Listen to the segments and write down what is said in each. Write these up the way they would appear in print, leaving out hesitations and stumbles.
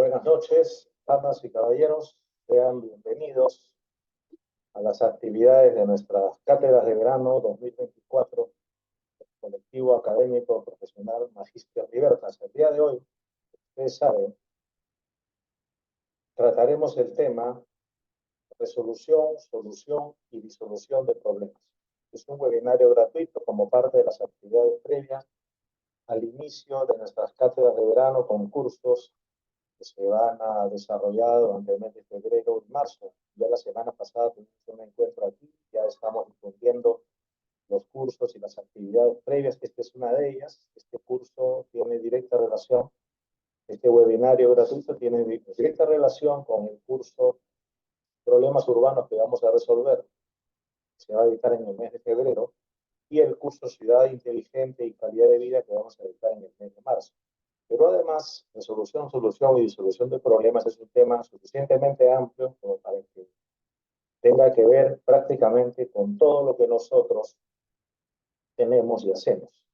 Buenas noches, damas y caballeros. Sean bienvenidos a las actividades de nuestras cátedras de verano 2024, colectivo académico profesional Magister Libertas. El día de hoy, ustedes saben, trataremos el tema resolución, solución y disolución de problemas. Es un webinario gratuito como parte de las actividades previas al inicio de nuestras cátedras de verano con cursos que se van a desarrollar durante el mes de febrero y marzo. Ya la semana pasada tuvimos un encuentro aquí, ya estamos difundiendo los cursos y las actividades previas. Esta es una de ellas. Este curso tiene directa relación, este webinario gratuito tiene directa relación con el curso Problemas Urbanos que vamos a resolver. Se va a editar en el mes de febrero, y el curso Ciudad Inteligente y Calidad de Vida que vamos a editar en el mes de marzo. Pero además, resolución, solución y disolución de problemas es un tema suficientemente amplio como para que tenga que ver prácticamente con todo lo que nosotros tenemos y hacemos.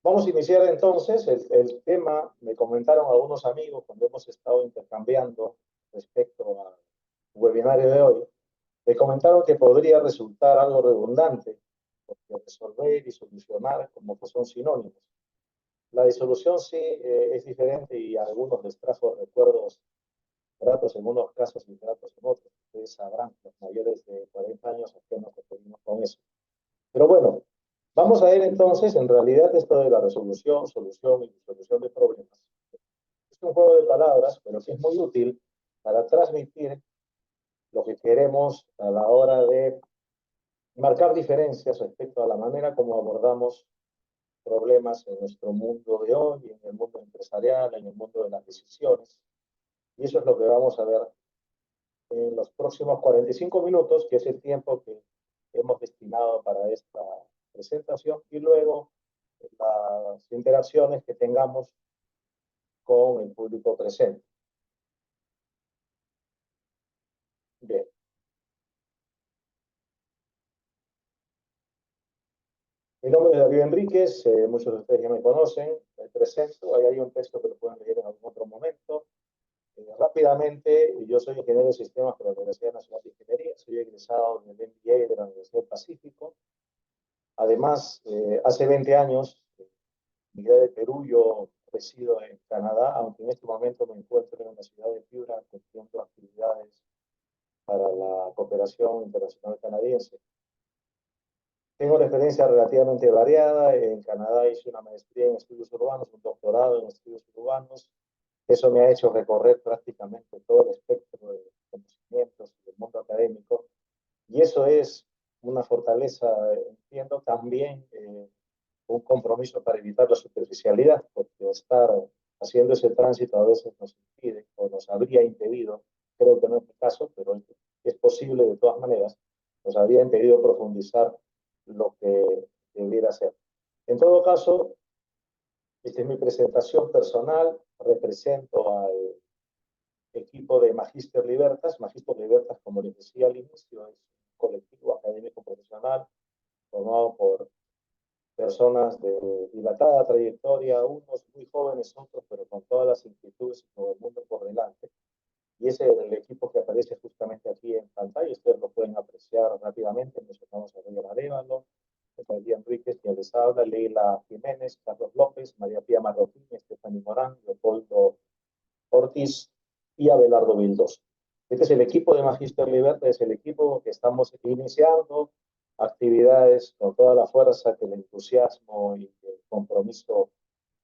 Vamos a iniciar entonces el tema. Me comentaron algunos amigos cuando hemos estado intercambiando respecto al webinario de hoy, me comentaron que podría resultar algo redundante, porque resolver y solucionar como que son sinónimos. La disolución sí es diferente y a algunos les trajo recuerdos, tratos en unos casos y tratos en otros. Ustedes sabrán, los mayores de 40 años, a qué nos referimos con eso. Pero bueno, vamos a ver entonces, en realidad, esto de la resolución, solución y disolución de problemas. Es un juego de palabras, pero que es muy útil para transmitir lo que queremos a la hora de marcar diferencias respecto a la manera como abordamos problemas en nuestro mundo de hoy, en el mundo empresarial, en el mundo de las decisiones. Y eso es lo que vamos a ver en los próximos 45 minutos, que es el tiempo que hemos destinado para esta presentación, y luego las interacciones que tengamos con el público presente. Bien. Mi nombre es Darío Enríquez, muchos de ustedes ya me conocen, me presento, ahí hay un texto que lo pueden leer en algún otro momento. Rápidamente, yo soy ingeniero de sistemas por la Universidad Nacional de Ingeniería, soy egresado del MBA de la Universidad del Pacífico. Además, hace 20 años, migré de Perú, yo resido en Canadá, aunque en este momento me encuentro en la ciudad de Piura cumpliendo actividades para la cooperación internacional canadiense. Tengo una experiencia relativamente variada. En Canadá hice una maestría en estudios urbanos, un doctorado en estudios urbanos. Eso me ha hecho recorrer prácticamente todo el espectro de conocimientos del mundo académico. Y eso es una fortaleza, entiendo, también un compromiso para evitar la superficialidad, porque estar haciendo ese tránsito a veces nos impide o nos habría impedido, creo que no es el caso, pero es posible de todas maneras, nos habría impedido profundizar lo que debiera ser. En todo caso, esta es mi presentación personal. Represento al equipo de Magister Libertas. Magister Libertas, como les decía al inicio, es un colectivo académico profesional formado por personas de dilatada trayectoria, unos muy jóvenes, otros, pero con todas las inquietudes y todo el mundo por delante. Y ese es el equipo que aparece justamente aquí en pantalla. Ustedes lo pueden apreciar rápidamente. Mencionamos a Roger Arévalo, María Enríquez, quien les habla, Leila Jiménez, Carlos López, María Pía Marroquín, Estefanía Morán, Leopoldo Ortiz y Abelardo Vildos. Este es el equipo de Magister Libertad, es el equipo que estamos iniciando actividades con toda la fuerza que el entusiasmo y el compromiso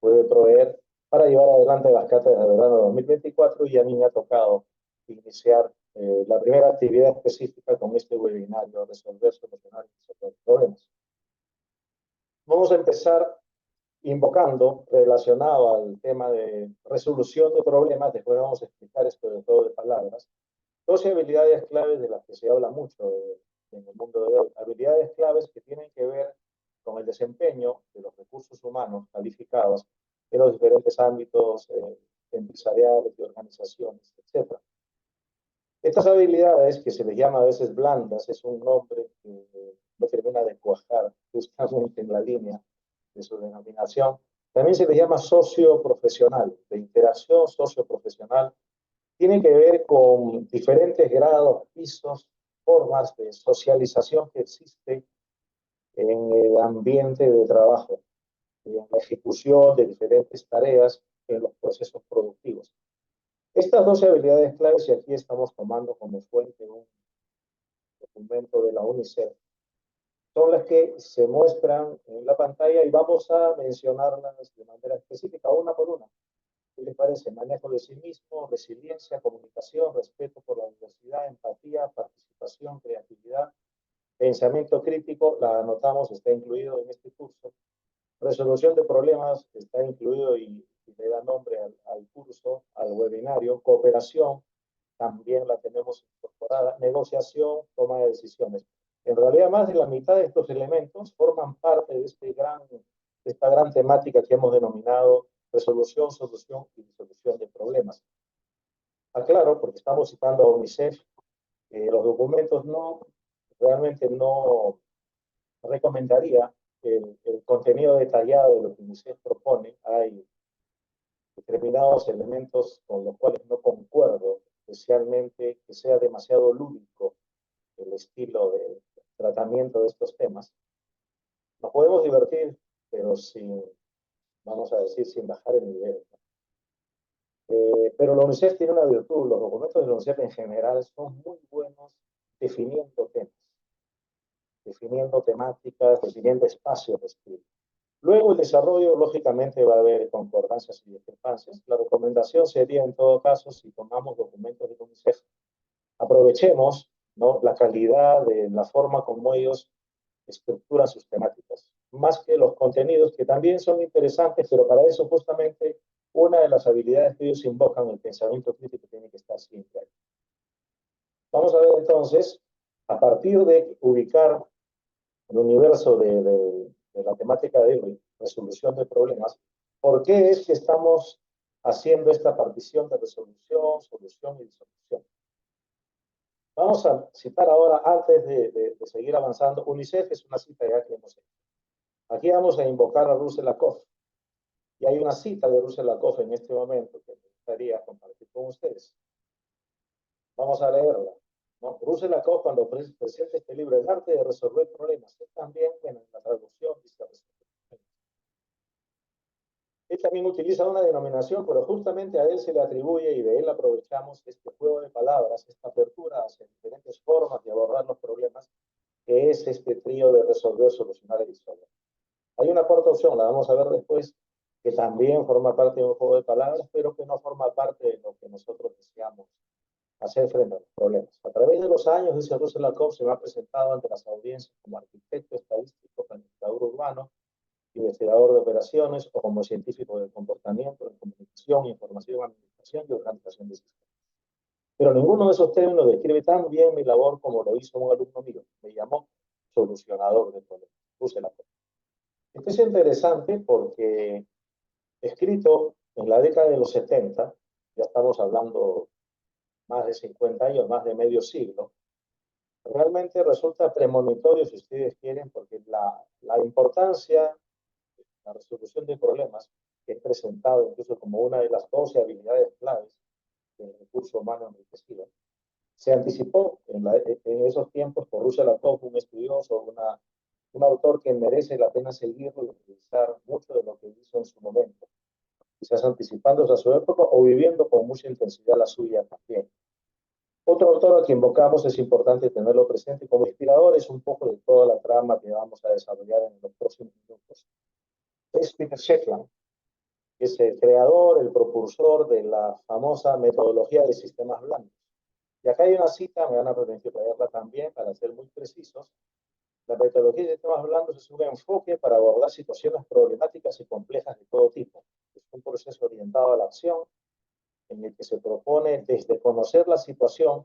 puede proveer para llevar adelante las cátedras de verano 2024, y a mí me ha tocado iniciar la primera actividad específica con este webinario, resolver, solucionar y resolver problemas. Vamos a empezar invocando, relacionado al tema de resolución de problemas. Después vamos a explicar esto de todo de palabras, 12 habilidades claves de las que se habla mucho en el mundo de hoy, habilidades claves que tienen que ver con el desempeño de los recursos humanos calificados en los diferentes ámbitos empresariales, de organizaciones, etc. Estas habilidades, que se les llama a veces blandas, es un nombre que no termina de cuajar justamente en la línea de su denominación, También se le llama socioprofesional, de interacción socioprofesional. Tiene que ver con diferentes grados, pisos, formas de socialización que existe en el ambiente de trabajo, en la ejecución de diferentes tareas en los procesos productivos. Estas 12 habilidades claves, y aquí estamos tomando como fuente un documento de la UNICEF, son las que se muestran en la pantalla y vamos a mencionarlas de manera específica, una por una. ¿Qué les parece? Manejo de sí mismo, resiliencia, comunicación, respeto por la diversidad, empatía, participación, creatividad, pensamiento crítico, la anotamos, está incluido en este curso. Resolución de problemas está incluido y le da nombre al curso, al webinario. Cooperación, también la tenemos incorporada. Negociación, toma de decisiones. En realidad, más de la mitad de estos elementos forman parte de esta gran temática que hemos denominado resolución, solución y disolución de problemas. Aclaro, porque estamos citando a UNICEF, los documentos realmente no recomendaría el contenido detallado de lo que UNICEF propone. Hay determinados elementos con los cuales no concuerdo, especialmente que sea demasiado lúdico el estilo de tratamiento de estos temas. Nos podemos divertir, pero vamos a decir, sin bajar el nivel. Pero la UNICEF tiene una virtud, los documentos de la UNICEF en general son muy buenos definiendo temas, definiendo temáticas, definiendo espacios de estudio. Luego el desarrollo, lógicamente, va a haber concordancias y discrepancias. La recomendación sería, en todo caso, si tomamos documentos de UNICEF, aprovechemos, ¿no?, la calidad de la forma como ellos estructuran sus temáticas, más que los contenidos, que también son interesantes, pero para eso justamente una de las habilidades que ellos invocan, el pensamiento crítico, tiene que estar siempre ahí. Vamos a ver entonces, a partir de ubicar el universo de la temática de resolución de problemas, ¿por qué es que estamos haciendo esta partición de resolución, solución y disolución? Vamos a citar ahora, antes de seguir avanzando, UNICEF es una cita ya que hemos hecho. Aquí vamos a invocar a Russell Lakoff. Y hay una cita de Russell Lakoff en este momento que me gustaría compartir con ustedes. Vamos a leerla, ¿no? Russell Lakoff, cuando presenta este libro, El arte de resolver problemas, él también, bueno, en la traducción dice él también utiliza una denominación, pero justamente a él se le atribuye y de él aprovechamos este juego de palabras, esta apertura hacia diferentes formas de abordar los problemas, que es este trío de resolver, solucionar y disolver. Hay una cuarta opción, la vamos a ver después, que también forma parte de un juego de palabras, pero que no forma parte de lo que nosotros deseamos hacer frente a los problemas. A través de los años, dice Russell Lakoff, se me ha presentado ante las audiencias como arquitecto, estadístico, planificador urbano, investigador de operaciones o como científico del comportamiento, de comunicación, información, administración y organización de sistemas. Pero ninguno de esos términos describe tan bien mi labor como lo hizo un alumno mío. Me llamó solucionador de problemas. Russell Lakoff. Esto es interesante porque escrito en la década de los 70, ya estamos hablando más de 50 años, más de medio siglo, realmente resulta premonitorio, si ustedes quieren, porque la importancia de la resolución de problemas, que es presentado incluso como una de las 12 habilidades claves del recurso humano enriquecido, se anticipó en esos tiempos por Russell Lakoff, un estudioso, un autor que merece la pena seguirlo y utilizar mucho de lo que hizo en su momento, quizás anticipándose a su época o viviendo con mucha intensidad la suya también. Otro autor a quien invocamos, es importante tenerlo presente como inspirador, es un poco de toda la trama que vamos a desarrollar en los próximos minutos. Es Peter Shetland, que es el creador, el propulsor de la famosa metodología de sistemas blandos. Y acá hay una cita, me van a permitir leerla también para ser muy precisos. La metodología de sistemas blandos es un enfoque para abordar situaciones problemáticas y complejas de todo tipo. Es un proceso orientado a la acción en el que se propone desde conocer la situación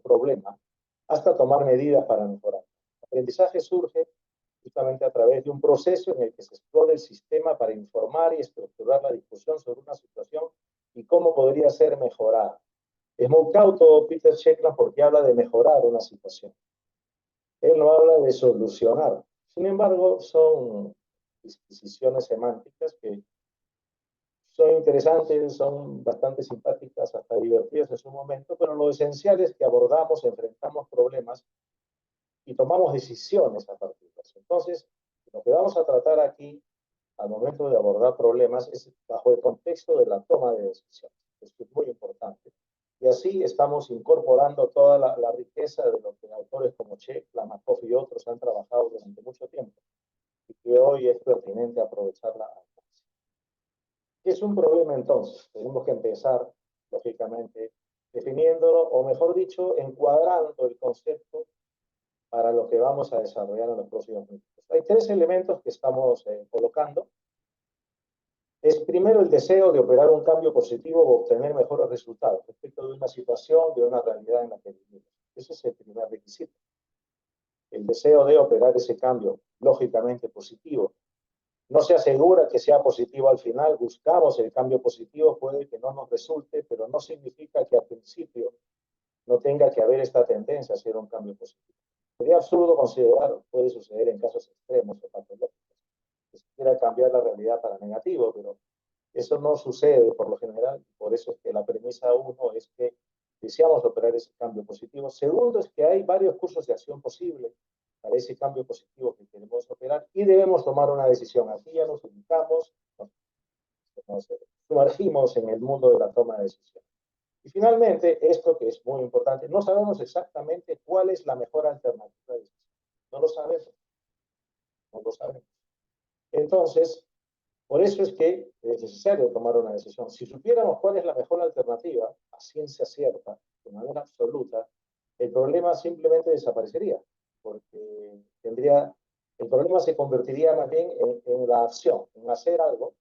problema, hasta tomar medidas para mejorar. El aprendizaje surge justamente a través de un proceso en el que se explora el sistema para informar y estructurar la discusión sobre una situación y cómo podría ser mejorada. Es muy cauto Peter Shetland porque habla de mejorar una situación. Él no habla de solucionar. Sin embargo, son disquisiciones semánticas que son interesantes, son bastante simpáticas, hasta divertidas en su momento, pero lo esencial es que abordamos, enfrentamos problemas y tomamos decisiones a partir de eso. Entonces, lo que vamos a tratar aquí al momento de abordar problemas es bajo el contexto de la toma de decisiones. Esto es muy importante. Y así estamos incorporando toda la riqueza de lo que autores como Che, Lamakov y otros han trabajado durante mucho tiempo y que hoy es pertinente aprovecharla. ¿Qué es un problema entonces? Tenemos que empezar, lógicamente, definiéndolo, o mejor dicho, encuadrando el concepto para lo que vamos a desarrollar en los próximos minutos. Hay tres elementos que estamos colocando. Es primero el deseo de operar un cambio positivo o obtener mejores resultados respecto de una situación, de una realidad en la que vivimos. Ese es el primer requisito. El deseo de operar ese cambio, lógicamente positivo. No se asegura que sea positivo al final, buscamos el cambio positivo, puede que no nos resulte, pero no significa que al principio no tenga que haber esta tendencia a hacer un cambio positivo. Sería absurdo considerar, puede suceder en casos extremos o patológicos, que se quiera cambiar la realidad para negativo, pero eso no sucede por lo general, por eso es que la premisa uno es que deseamos operar ese cambio positivo. Segundo es que hay varios cursos de acción posibles para ese cambio positivo que queremos operar y debemos tomar una decisión. Aquí ya nos ubicamos, nos sumergimos en el mundo de la toma de decisiones. Y finalmente, esto que es muy importante, no sabemos exactamente cuál es la mejor alternativa de decisión. No lo sabemos. No lo sabemos. Entonces, por eso es que es necesario tomar una decisión. Si supiéramos cuál es la mejor alternativa, a ciencia cierta, de manera absoluta, el problema simplemente desaparecería, porque el problema se convertiría más bien en la acción, en hacer algo,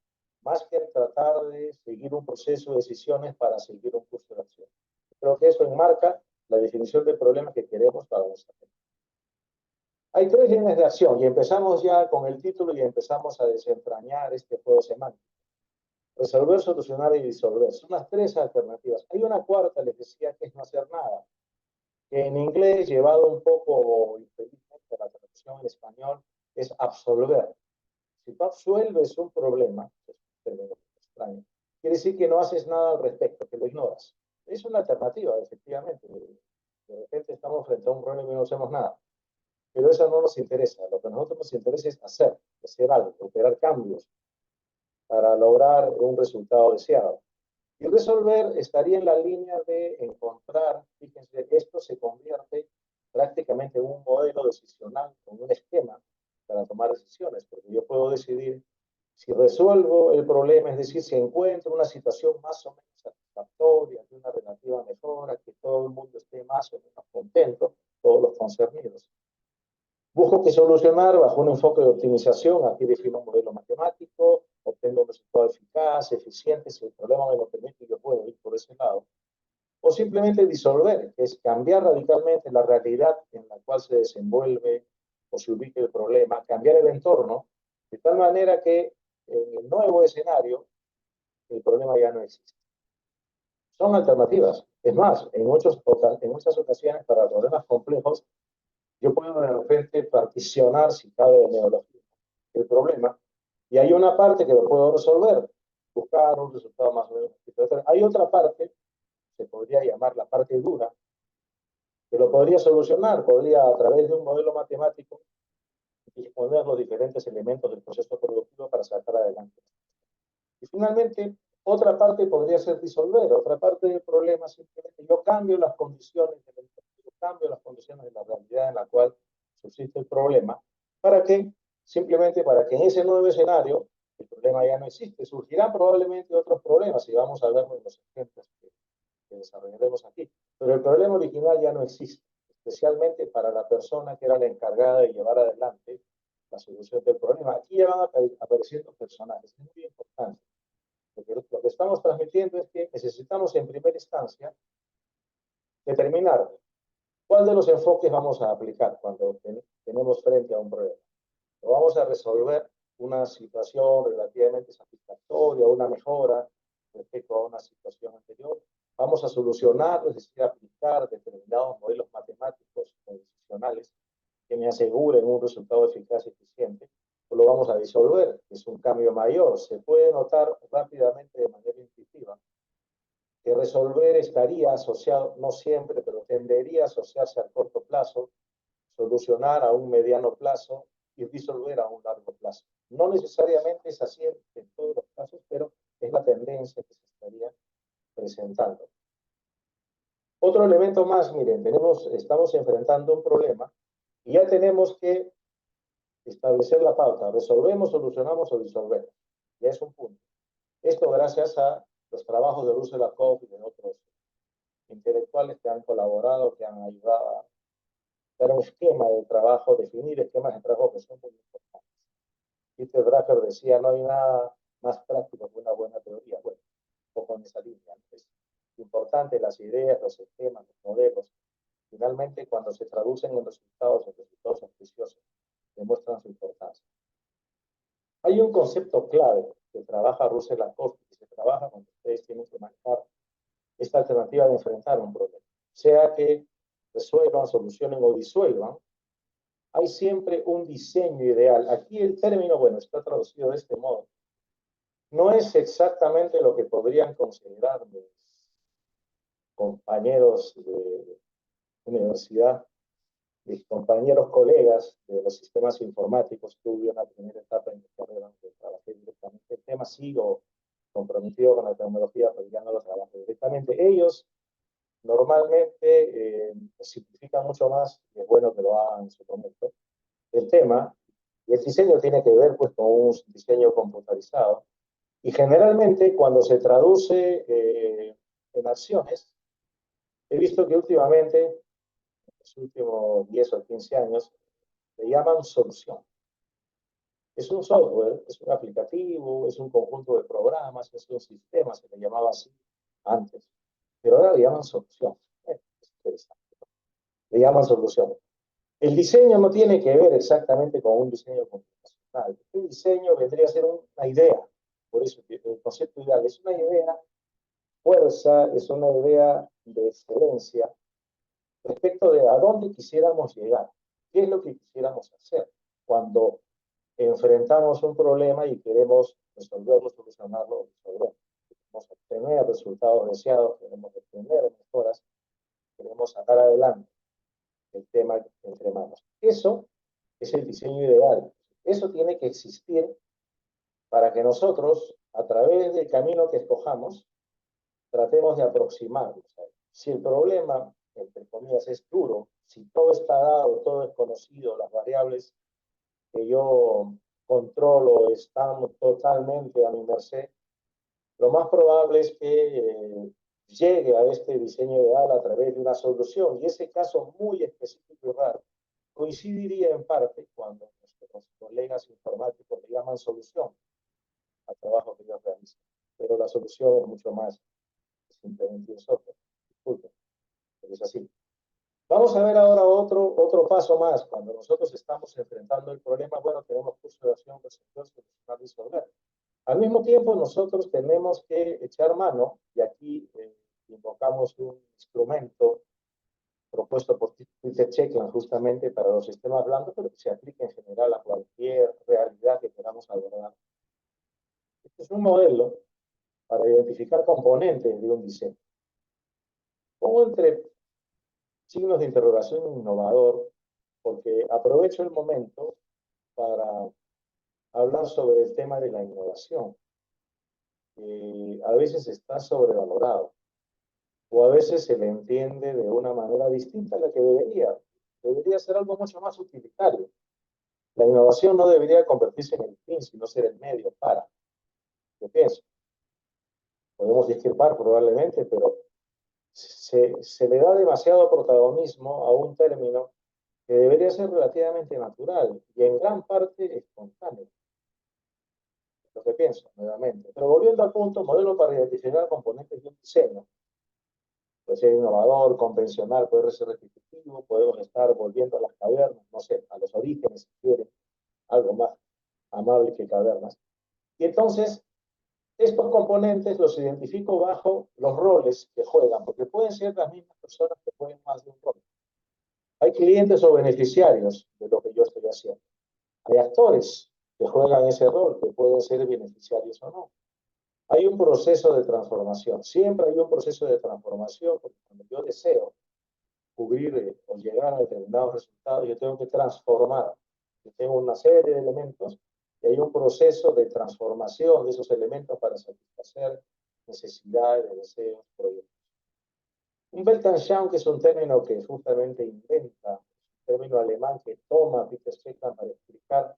más que en tratar de seguir un proceso de decisiones para seguir un curso de acción. Creo que eso enmarca la definición del problema que queremos para nuestra gente. Hay tres líneas de acción y empezamos ya con el título y empezamos a desentrañar este juego semántico. Resolver, solucionar y disolver. Son las tres alternativas. Hay una cuarta, les decía, que es no hacer nada. Que en inglés, llevado un poco infelizmente a la traducción en español, es absolver. Si tú absuelves un problema, es un término extraño, quiere decir que no haces nada al respecto, que lo ignoras. Es una alternativa, efectivamente. De repente estamos frente a un problema y no hacemos nada. Pero eso no nos interesa. Lo que a nosotros nos interesa es hacer algo, operar cambios para lograr un resultado deseado. Y resolver estaría en la línea de encontrar, fíjense, esto se convierte prácticamente en un modelo decisional, en un esquema para tomar decisiones, porque yo puedo decidir si resuelvo el problema, es decir, si encuentro una situación más o menos satisfactoria, de una relativa mejora, que todo el mundo esté más o menos contento, todos los concernidos. Busco que solucionar bajo un enfoque de optimización. Aquí defino un modelo matemático, obtengo un resultado eficaz, eficiente. Si el problema me lo permite, yo puedo ir por ese lado. O simplemente disolver, que es cambiar radicalmente la realidad en la cual se desenvuelve o se ubica el problema, cambiar el entorno, de tal manera que en el nuevo escenario el problema ya no existe. Son alternativas. Es más, en muchas ocasiones para problemas complejos, yo puedo de repente particionar, si cabe de neología, el problema, y hay una parte que lo puedo resolver, buscar un resultado más o menos. Hay otra parte, se podría llamar la parte dura, que lo podría solucionar, podría a través de un modelo matemático disponer los diferentes elementos del proceso productivo para sacar adelante. Y finalmente, otra parte podría ser disolver, otra parte del problema simplemente yo cambio las condiciones yo cambio las condiciones de la realidad en la cual subsiste el problema, ¿para qué? Simplemente para que en ese nuevo escenario el problema ya no existe. Surgirán probablemente otros problemas y vamos a ver los ejemplos que desarrollaremos aquí. Pero el problema original ya no existe, especialmente para la persona que era la encargada de llevar adelante la solución del problema. Aquí ya van apareciendo personajes, es muy importante. Porque lo que estamos transmitiendo es que necesitamos en primera instancia determinar cuál de los enfoques vamos a aplicar cuando tenemos frente a un problema. ¿Lo vamos a resolver una situación relativamente satisfactoria, una mejora respecto a una situación anterior? Vamos a solucionar, es decir, aplicar determinados modelos matemáticos o decisionales que me aseguren un resultado eficaz y eficiente. O lo vamos a disolver. Es un cambio mayor. Se puede notar rápidamente de manera intuitiva que resolver estaría asociado, no siempre, pero tendería a asociarse a corto plazo, solucionar a un mediano plazo y disolver a un largo plazo. No necesariamente es así en todos los casos, pero es la tendencia que se estaría presentando. Otro elemento más, miren, estamos enfrentando un problema y ya tenemos que establecer la pauta. Resolvemos, solucionamos o disolvemos. Ya es un punto. Esto gracias a los trabajos de Russell Lakoff y de otros intelectuales que han colaborado, que han ayudado a dar un esquema de trabajo, definir esquemas de trabajo que son muy importantes. Peter Drucker decía, no hay nada más práctico que una buena teoría. Bueno, un poco en esa línea. Es importante las ideas, los esquemas, los modelos. Finalmente, cuando se traducen en resultados auspiciosos, demuestran su importancia. Hay un concepto clave que trabaja Russell Lakoff, que se trabaja cuando ustedes tienen que manejar esta alternativa de enfrentar un problema. Sea que resuelvan, solucionen o disuelvan, hay siempre un diseño ideal. Aquí el término, bueno, está traducido de este modo. No es exactamente lo que podrían considerar mis compañeros de universidad, mis compañeros colegas de los sistemas informáticos. Tuve una primera etapa en mi carrera donde trabajé directamente el tema, sigo comprometido con la tecnología, pero ya no lo trabajo directamente. Ellos normalmente simplifican mucho más, y es bueno que lo hagan en su momento, el tema, y el diseño tiene que ver pues, con un diseño computarizado, y generalmente cuando se traduce en acciones, he visto que últimamente, en los últimos 10 o 15 años, le llaman solución. Es un software, es un aplicativo, es un conjunto de programas, es un sistema, se le llamaba así antes, pero ahora le llaman solución. Es interesante. Le llaman solución. El diseño no tiene que ver exactamente con un diseño computacional. El diseño vendría a ser una idea. Por eso el concepto ideal es una idea fuerza, es una idea de excelencia respecto de a dónde quisiéramos llegar, qué es lo que quisiéramos hacer cuando enfrentamos un problema y queremos resolverlo, solucionarlo, resolverlo. Queremos obtener resultados deseados, queremos obtener mejoras, queremos sacar adelante el tema entre manos. Eso es el diseño ideal. Eso tiene que existir para que nosotros, a través del camino que escojamos, tratemos de aproximarnos. Si el problema, entre comillas, es duro, si todo está dado, todo es conocido, las variables que yo controlo están totalmente a mi merced, lo más probable es que llegue a este diseño ideal a través de una solución. Y ese caso muy específico y raro coincidiría en parte cuando nuestros colegas informáticos le llaman solución al trabajo que ellos realizan. Pero la solución es mucho más que simplemente un software. Disculpen, pero es así. Vamos a ver ahora otro paso más. Cuando nosotros estamos enfrentando el problema, bueno, tenemos curso de acción, resolver, solucionar, resolver. Al mismo tiempo, nosotros tenemos que echar mano, y aquí invocamos un instrumento propuesto por Peter Checkland justamente para los sistemas blandos, pero que se aplica en general a cualquier realidad que queramos abordar. Este es un modelo para identificar componentes de un diseño. Pongo entre signos de interrogación innovador, porque aprovecho el momento para hablar sobre el tema de la innovación, que a veces está sobrevalorado, o a veces se le entiende de una manera distinta a la que debería. Debería ser algo mucho más utilitario. La innovación no debería convertirse en el fin, sino ser el medio para. Yo pienso. Podemos discrepar probablemente, pero se le da demasiado protagonismo a un término que debería ser relativamente natural y en gran parte espontáneo. Lo que pienso, nuevamente. Pero volviendo al punto, modelo para identificar componentes de un diseño. Puede ser innovador, convencional, puede ser repetitivo, podemos estar volviendo a las cavernas, no sé, a los orígenes, si quieren, algo más amable que cavernas. Y entonces, estos componentes los identifico bajo los roles que juegan, porque pueden ser las mismas personas que jueguen más de un rol. Hay clientes o beneficiarios de lo que yo estoy haciendo. Hay actores, que juegan ese rol, que pueden ser beneficiarios o no. Hay un proceso de transformación, siempre hay un proceso de transformación, porque cuando yo deseo cubrir o llegar a determinados resultados, yo tengo que transformar. Yo tengo una serie de elementos y hay un proceso de transformación de esos elementos para satisfacer necesidades, deseos, proyectos. Un Weltanschauung, que es un término que justamente inventa, un término alemán que toma Peter Shekman para explicar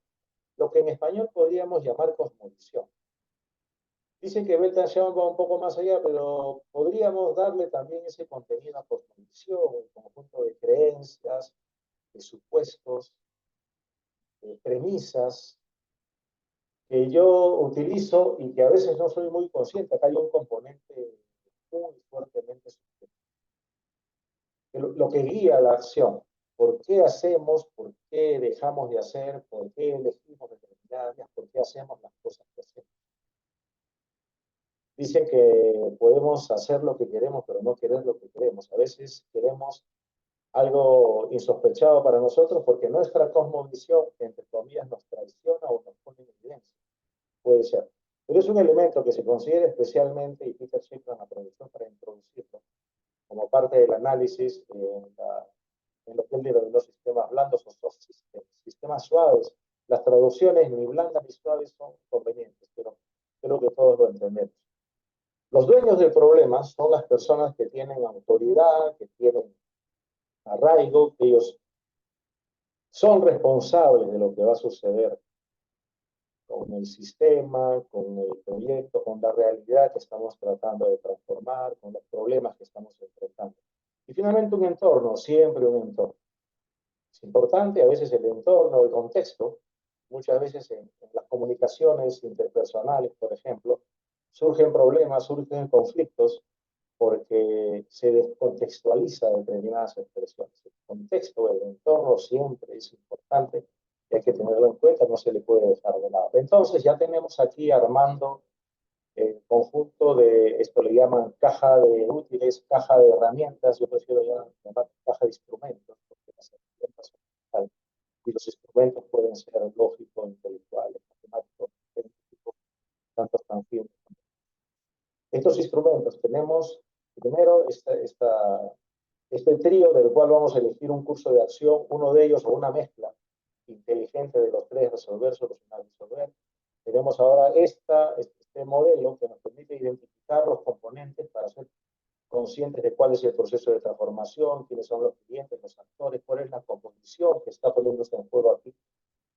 lo que en español podríamos llamar cosmovisión. Dicen que Weltanschauung va un poco más allá, pero podríamos darle también ese contenido a cosmovisión, un conjunto de creencias, de supuestos, de premisas que yo utilizo y que a veces no soy muy consciente. Acá hay un componente muy fuertemente subjetivo. Lo que guía la acción. ¿Por qué hacemos? ¿Por qué dejamos de hacer? ¿Por qué elegimos determinadas vías? ¿Por qué hacemos las cosas que hacemos? Dicen que podemos hacer lo que queremos, pero no querer lo que queremos. A veces queremos algo insospechado para nosotros porque nuestra cosmovisión, entre comillas, nos traiciona o nos pone en evidencia. Puede ser. Pero es un elemento que se considera especialmente, y Peter Shekman aprovechó para introducirlo, como parte del análisis en lo que él denominó sistemas blandos o soft systems, sistemas suaves. Las traducciones ni blandas ni suaves son convenientes, pero creo que todos lo entendemos. Los dueños del problema son las personas que tienen autoridad, que tienen arraigo, que ellos son responsables de lo que va a suceder con el sistema, con el proyecto, con la realidad que estamos tratando de transformar, con los problemas que estamos enfrentando. Y finalmente un entorno, siempre un entorno. Es importante a veces el entorno, el contexto, muchas veces en las comunicaciones interpersonales, por ejemplo, surgen problemas, surgen conflictos, porque se descontextualiza determinadas expresiones. El contexto, el entorno siempre es importante y hay que tenerlo en cuenta, no se le puede dejar de lado. Entonces ya tenemos aquí armando el conjunto de, esto le llaman caja de útiles, caja de herramientas, yo prefiero llamar caja de instrumentos, porque las herramientas son digitales y los instrumentos pueden ser lógicos, intelectuales, matemáticos, científicos, tantos tangibles. Estos instrumentos tenemos primero este trío del cual vamos a elegir un curso de acción, uno de ellos o una mezcla inteligente de los tres, resolver, solucionar, resolver. Tenemos ahora este modelo que nos permite identificar los componentes para ser conscientes de cuál es el proceso de transformación, quiénes son los clientes, los actores, cuál es la composición que está poniéndose en juego aquí,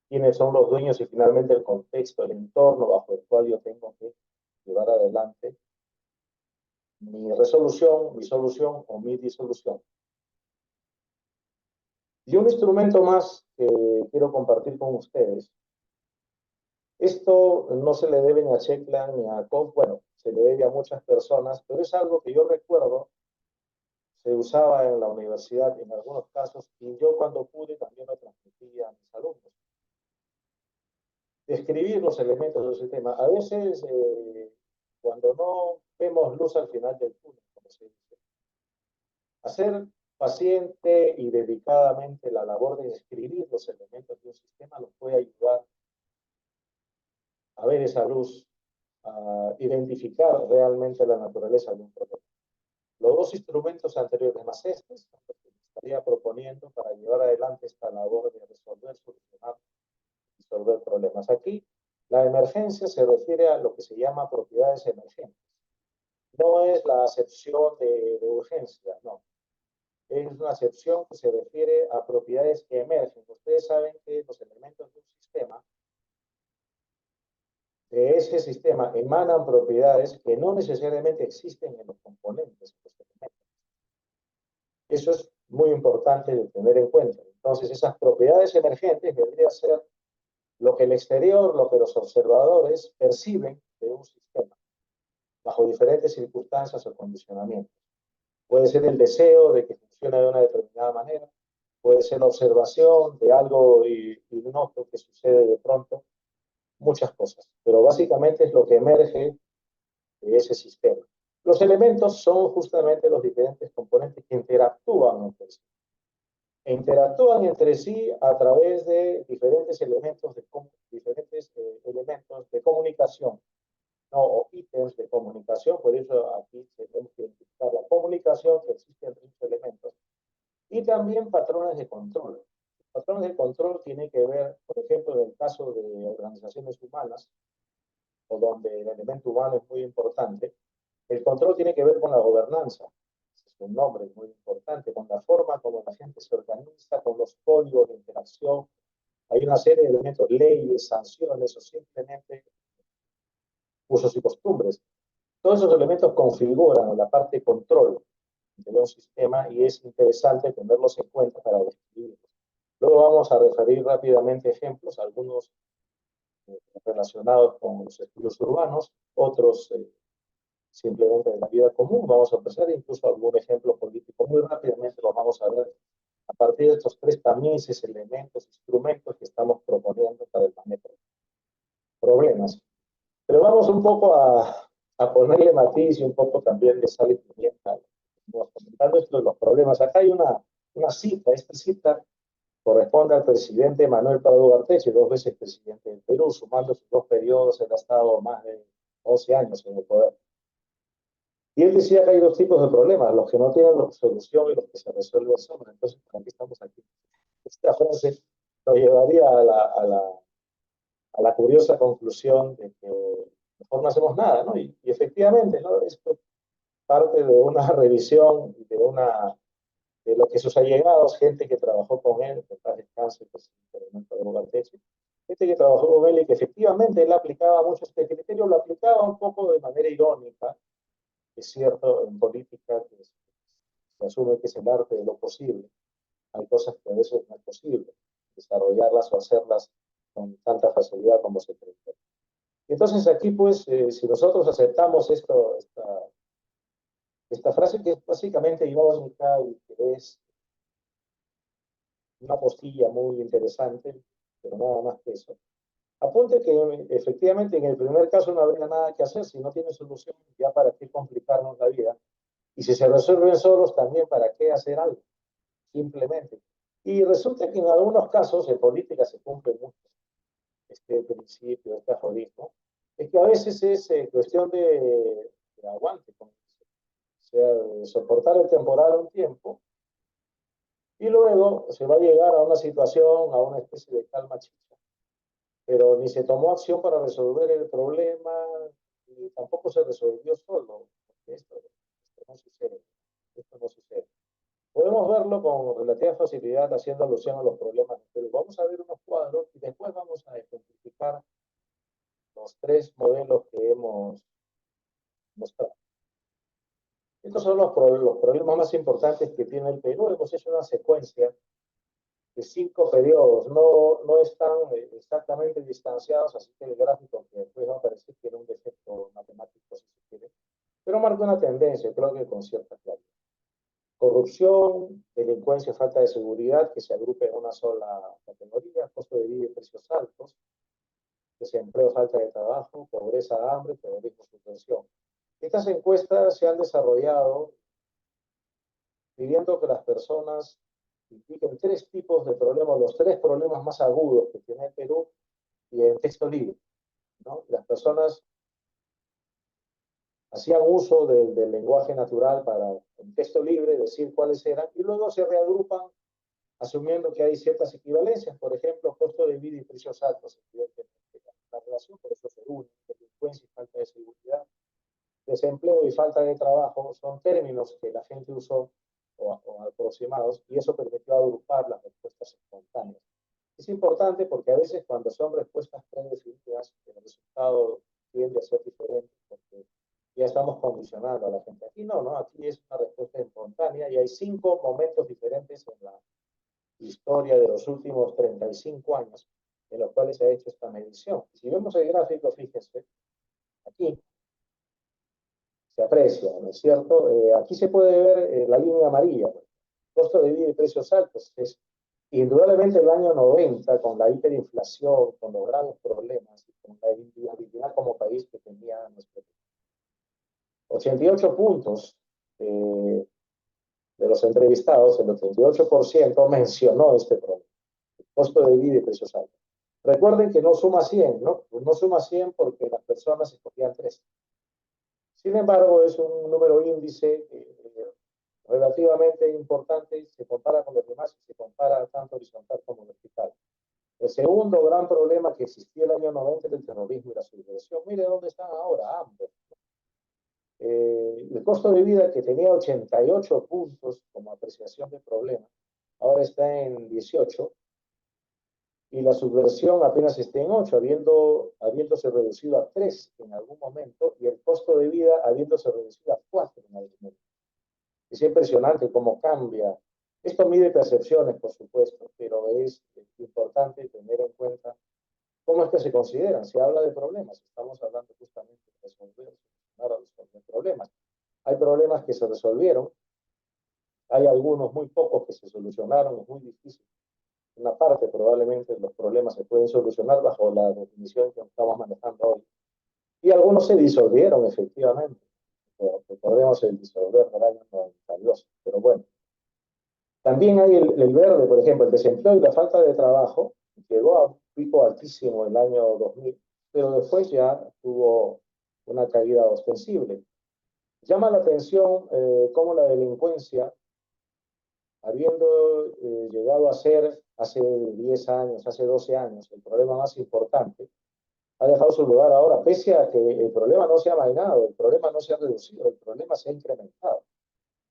quiénes son los dueños y finalmente el contexto, el entorno bajo el cual yo tengo que llevar adelante mi resolución, mi solución o mi disolución. Y un instrumento más que quiero compartir con ustedes. Esto no se le debe ni a Shekman ni a Koch, bueno, se le debe a muchas personas, pero es algo que yo recuerdo, se usaba en la universidad en algunos casos, y yo cuando pude también lo transmití a mis alumnos. Describir los elementos del sistema. A veces, cuando no vemos luz al final del túnel, como se dice, hacer paciente y dedicadamente la labor de describir los elementos de un sistema nos puede ayudar a ver esa luz, a identificar realmente la naturaleza de un problema. Los dos instrumentos anteriores más estos, que estaría proponiendo para llevar adelante esta labor de resolver, solucionar, resolver problemas. Aquí, la emergencia se refiere a lo que se llama propiedades emergentes. No es la acepción de urgencia, no. Es una acepción que se refiere a propiedades que emergen. Ustedes saben que los elementos de un sistema, de ese sistema, emanan propiedades que no necesariamente existen en los componentes de los elementos. Eso es muy importante de tener en cuenta. Entonces, esas propiedades emergentes deberían ser lo que el exterior, lo que los observadores perciben de un sistema, bajo diferentes circunstancias o condicionamientos. Puede ser el deseo de que funcione de una determinada manera, puede ser la observación de algo ignoto que sucede de pronto, muchas cosas, pero básicamente es lo que emerge de ese sistema. Los elementos son justamente los diferentes componentes que interactúan entre sí. E interactúan entre sí a través de diferentes elementos, de diferentes elementos de comunicación, ¿no? O ítems de comunicación, por eso aquí tenemos que identificar la comunicación que existe entre estos elementos, y también patrones de control. Patrones de control tienen que ver, por ejemplo, en el caso de organizaciones humanas, o donde el elemento humano es muy importante, el control tiene que ver con la gobernanza, es un nombre muy importante, con la forma como la gente se organiza, con los códigos de interacción. Hay una serie de elementos, leyes, sanciones o simplemente usos y costumbres. Todos esos elementos configuran la parte de control de un sistema y es interesante tenerlos en cuenta para describirlos. Luego vamos a referir rápidamente ejemplos, algunos relacionados con los estudios urbanos, otros simplemente de la vida común. Vamos a empezar incluso algún ejemplo político. Muy rápidamente lo vamos a ver a partir de estos tres tamices, elementos, instrumentos que estamos proponiendo para el manejo de problemas. Pero vamos un poco a ponerle matiz y un poco también de sal y pimienta. Vamos comentando esto de los problemas. Acá hay una cita, esta cita corresponde al presidente Manuel Prado Garcés, 2 veces presidente del Perú, sumando sus 2 periodos, él ha estado más de 12 años en el poder. Y él decía que hay 2 tipos de problemas, los que no tienen solución y los que se resuelven solos. Entonces, ¿para qué estamos aquí? Esta frase nos llevaría a la curiosa conclusión de que mejor no hacemos nada, ¿no? Y efectivamente, ¿no? Esto parte de una revisión de lo que sus allegados, gente que trabajó con él, que está descanso, pues, gente que trabajó con él y que efectivamente él aplicaba mucho este criterio, lo aplicaba un poco de manera irónica, es cierto, en política que se asume que es el arte de lo posible. Hay cosas que a veces no es posible desarrollarlas o hacerlas con tanta facilidad como se cree. Entonces aquí, pues, si nosotros aceptamos esta frase que es básicamente irónica y que es una postilla muy interesante, pero nada más que eso. Apunte que efectivamente en el primer caso no habría nada que hacer, si no tiene solución, ya para qué complicarnos la vida. Y si se resuelven solos, también para qué hacer algo, simplemente. Y resulta que en algunos casos en política se cumple mucho este principio, este aforismo, es que a veces es cuestión de aguante, o sea, de soportar el temporal un tiempo, y luego se va a llegar a una situación, a una especie de calma chicha. Pero ni se tomó acción para resolver el problema, y tampoco se resolvió solo. Esto no sucede. Esto no sucede. Podemos verlo con relativa facilidad haciendo alusión a los problemas, pero vamos a ver unos cuadros y después vamos a ejemplificar los 3 modelos que hemos mostrado. Estos son los problemas más importantes que tiene el Perú. Hemos hecho una secuencia de 5 periodos, no están exactamente distanciados, así que el gráfico que después va a aparecer tiene un defecto matemático, si se quiere, pero marca una tendencia, creo que con cierta claridad. Corrupción, delincuencia, falta de seguridad, que se agrupa en una sola categoría, costo de vida y precios altos, desempleo, falta de trabajo, pobreza, hambre, terrorismo, subversión. Estas encuestas se han desarrollado pidiendo que las personas indiquen 3 tipos de problemas, los 3 problemas más agudos que tiene el Perú, y en texto libre, ¿no? Las personas hacían uso del lenguaje natural para, en texto libre, decir cuáles eran, y luego se reagrupan asumiendo que hay ciertas equivalencias, por ejemplo, costo de vida y precios altos, evidentemente, la relación, por eso se une, delincuencia y falta de seguridad, desempleo y falta de trabajo, son términos que la gente usó o aproximados, y eso permitió agrupar las respuestas espontáneas. Es importante porque a veces cuando son respuestas predefinidas, el resultado tiende a ser diferente porque ya estamos condicionando a la gente. Aquí no, aquí es una respuesta espontánea y hay 5 momentos diferentes en la historia de los últimos 35 años en los cuales se ha hecho esta medición. Si vemos el gráfico, fíjense, aquí se aprecia, ¿no es cierto? Aquí se puede ver la línea amarilla, costo de vida y precios altos. Es indudablemente el año 90, con la hiperinflación, con los graves problemas, y con la inviabilidad como país que tenía nuestro país. 88 puntos de los entrevistados, el 88% mencionó este problema, el costo de vida y precios altos. Recuerden que no suma 100, ¿no? No suma 100 porque las personas escogían 3. Sin embargo, es un número índice relativamente importante y se compara con los demás y se compara tanto horizontal como vertical. El segundo gran problema que existía el año 90 era el terrorismo y la subversión. Mire dónde están ahora ambos. El costo de vida que tenía 88 puntos como apreciación de problema, ahora está en 18 y la subversión apenas está en 8, habiéndose reducido a 3 en algún momento y el costo de vida habiéndose reducido a 4 en algún momento. Es impresionante cómo cambia. Esto mide percepciones, por supuesto, pero es importante tener en cuenta cómo es que se consideran. Se habla de problemas, estamos hablando justamente de resolver, resolver problemas. Hay problemas que se resolvieron, hay algunos muy pocos que se solucionaron, es muy difícil. Una parte probablemente de los problemas se pueden solucionar bajo la definición que estamos manejando hoy. Y algunos se disolvieron efectivamente. Recordemos el disolver del año 92. Pero bueno, también hay el verde, por ejemplo, el desempleo y la falta de trabajo, llegó a un pico altísimo el año 2000, pero después ya tuvo una caída ostensible. Llama la atención cómo la delincuencia, habiendo llegado a ser hace 10 años, hace 12 años, el problema más importante, ha dejado su lugar ahora, pese a que el problema no se ha mainado, el problema no se ha reducido, el problema se ha incrementado.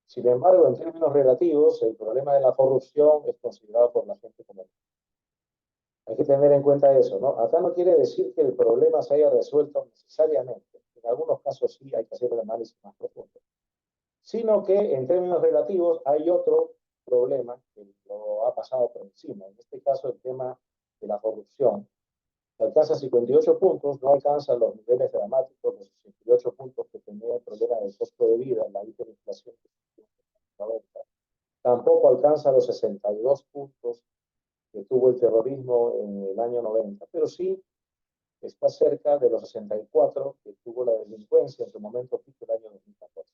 Sin embargo, en términos relativos, el problema de la corrupción es considerado por la gente como... Hay que tener en cuenta eso, ¿no? Acá no quiere decir que el problema se haya resuelto necesariamente. En algunos casos sí hay que hacer el análisis más profundo. Sino que en términos relativos hay otro problema que lo ha pasado por encima. En este caso, el tema de la corrupción. Alcanza 58 puntos, no alcanza los niveles dramáticos de 68 puntos que tenía el problema del costo de vida, la hiperinflación. Tampoco alcanza los 62 puntos que tuvo el terrorismo en el año 90, pero sí está cerca de los 64 que tuvo la delincuencia en su momento pico el año 2014.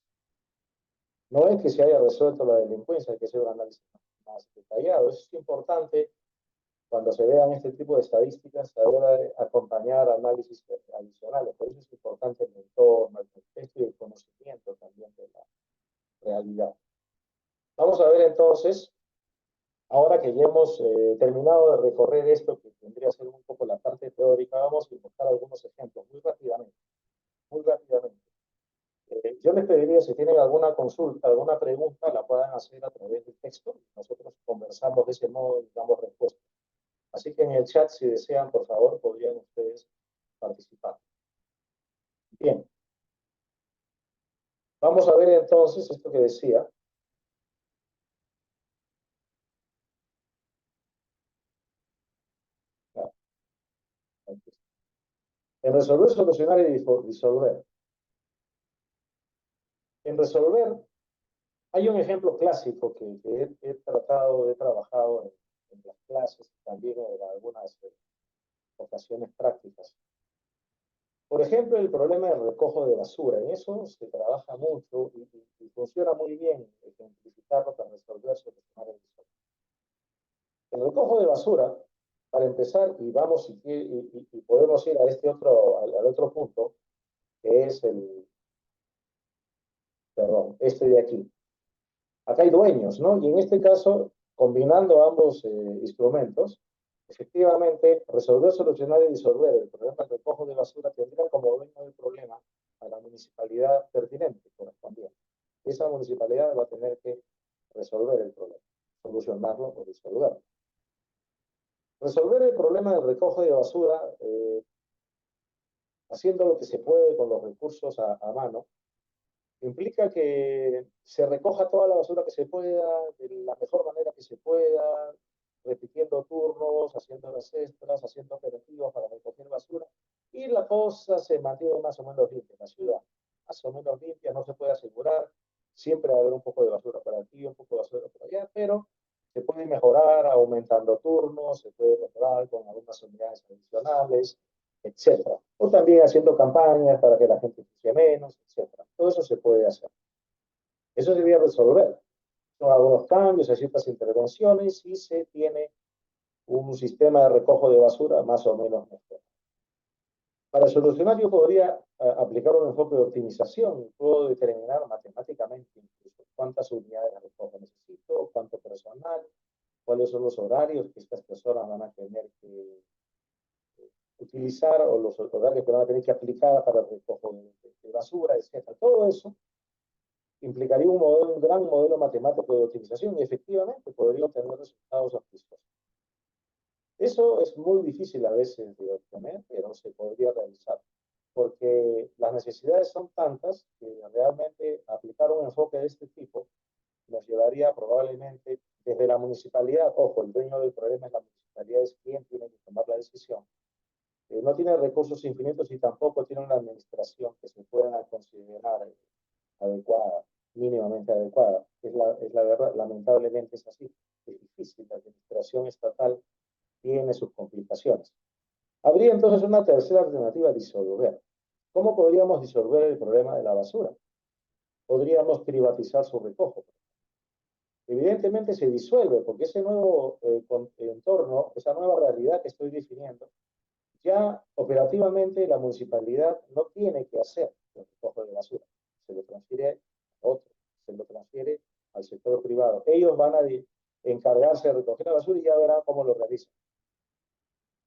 No es que se haya resuelto la delincuencia, hay que hacer un análisis más detallado. Eso es importante cuando se vean este tipo de estadísticas, saber acompañar análisis adicionales. Por eso es importante el entorno, el contexto y el conocimiento también de la realidad. Vamos a ver entonces, ahora que ya hemos terminado de recorrer esto, que tendría que ser un poco la parte teórica, vamos a buscar algunos ejemplos muy rápidamente. Muy rápidamente. Yo les pediría, si tienen alguna consulta, alguna pregunta, la puedan hacer a través del texto. Nosotros conversamos de ese modo y damos respuesta. Así que en el chat, si desean, por favor, podrían ustedes participar. Bien. Vamos a ver entonces esto que decía. En resolver, solucionar y disolver. En resolver, hay un ejemplo clásico que he tratado, he trabajado en las clases, también en algunas ocasiones prácticas. Por ejemplo, el problema del recojo de basura. En eso se trabaja mucho y funciona muy bien ejemplificarlo para resolver, solucionar y disolver. El recojo de basura, para empezar, y vamos y podemos ir a este otro, al otro punto, que es este de aquí. Acá hay dueños, ¿no? Y en este caso, combinando ambos instrumentos, efectivamente, resolver, solucionar y disolver el problema del recojo de basura tendría como dueño del problema a la municipalidad pertinente, correspondiente. Esa municipalidad va a tener que resolver el problema, solucionarlo o disolverlo. Resolver el problema del recojo de basura, haciendo lo que se puede con los recursos a mano, implica que se recoja toda la basura que se pueda, de la mejor manera que se pueda, repitiendo turnos, haciendo las extras, haciendo operativos para recoger basura, y la cosa se mantiene más o menos limpia en la ciudad. Más o menos limpia, no se puede asegurar, siempre va a haber un poco de basura para aquí, un poco de basura para allá, pero se puede mejorar aumentando turnos, se puede mejorar con algunas unidades adicionales, etcétera. O también haciendo campañas para que la gente use menos, etcétera. Todo eso se puede hacer. Eso se resolver. Son algunos cambios, hay ciertas intervenciones y se tiene un sistema de recojo de basura más o menos mejor. Para solucionar, yo podría aplicar un enfoque de optimización. Puedo determinar matemáticamente incluso cuántas unidades de recojo necesito, cuánto personal, cuáles son los horarios que estas personas van a tener que utilizar o los horarios que van a tener que aplicar para el recojo de basura, etc. Todo eso implicaría un gran modelo matemático de optimización y efectivamente podría obtener resultados auspiciosos. Eso es muy difícil a veces de obtener, pero se podría realizar, porque las necesidades son tantas que realmente aplicar un enfoque de este tipo nos llevaría probablemente desde la municipalidad, ojo, el dueño del problema es la municipalidad, es quien tiene que tomar la decisión, no tiene recursos infinitos y tampoco tiene una administración que se pueda considerar adecuada, mínimamente adecuada. Es la verdad, lamentablemente es así. Es difícil, la administración estatal tiene sus complicaciones. Habría entonces una tercera alternativa, disolver. ¿Cómo podríamos disolver el problema de la basura? Podríamos privatizar su recojo. Evidentemente se disuelve porque ese nuevo entorno, esa nueva realidad que estoy definiendo, ya operativamente la municipalidad no tiene que hacer el recojo de basura. Se lo transfiere a otro, se lo transfiere al sector privado. Ellos van a encargarse de recoger la basura y ya verán cómo lo realizan.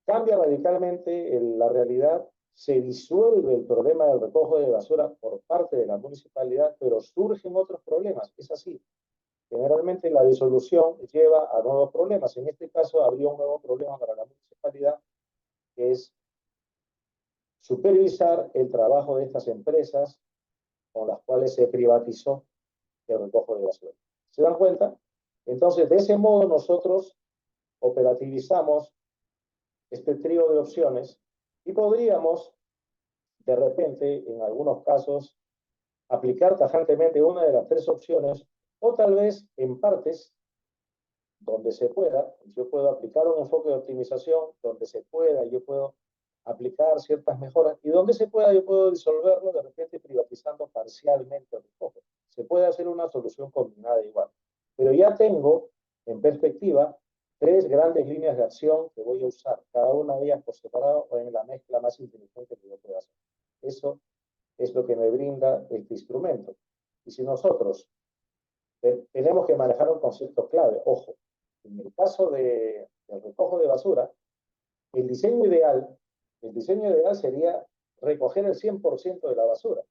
Cambia radicalmente la realidad, se disuelve el problema del recojo de basura por parte de la municipalidad, pero surgen otros problemas. Es así. Generalmente la disolución lleva a nuevos problemas. En este caso habría un nuevo problema para la municipalidad, que es supervisar el trabajo de estas empresas con las cuales se privatizó el recojo de basura. ¿Se dan cuenta? Entonces, de ese modo nosotros operativizamos este trío de opciones y podríamos, de repente, en algunos casos, aplicar tajantemente una de las tres opciones o tal vez en partes donde se pueda. Yo puedo aplicar un enfoque de optimización donde se pueda, yo puedo aplicar ciertas mejoras y donde se pueda yo puedo disolverlo de repente privatizando parcialmente el recojo. Se puede hacer una solución combinada igual. Pero ya tengo en perspectiva tres grandes líneas de acción que voy a usar, cada una de ellas por separado o en la mezcla más inteligente que yo pueda hacer. Eso es lo que me brinda este instrumento. Y si nosotros tenemos que manejar un concepto clave, ojo, en el caso del recojo de basura, el diseño ideal sería recoger el 100% de la basura.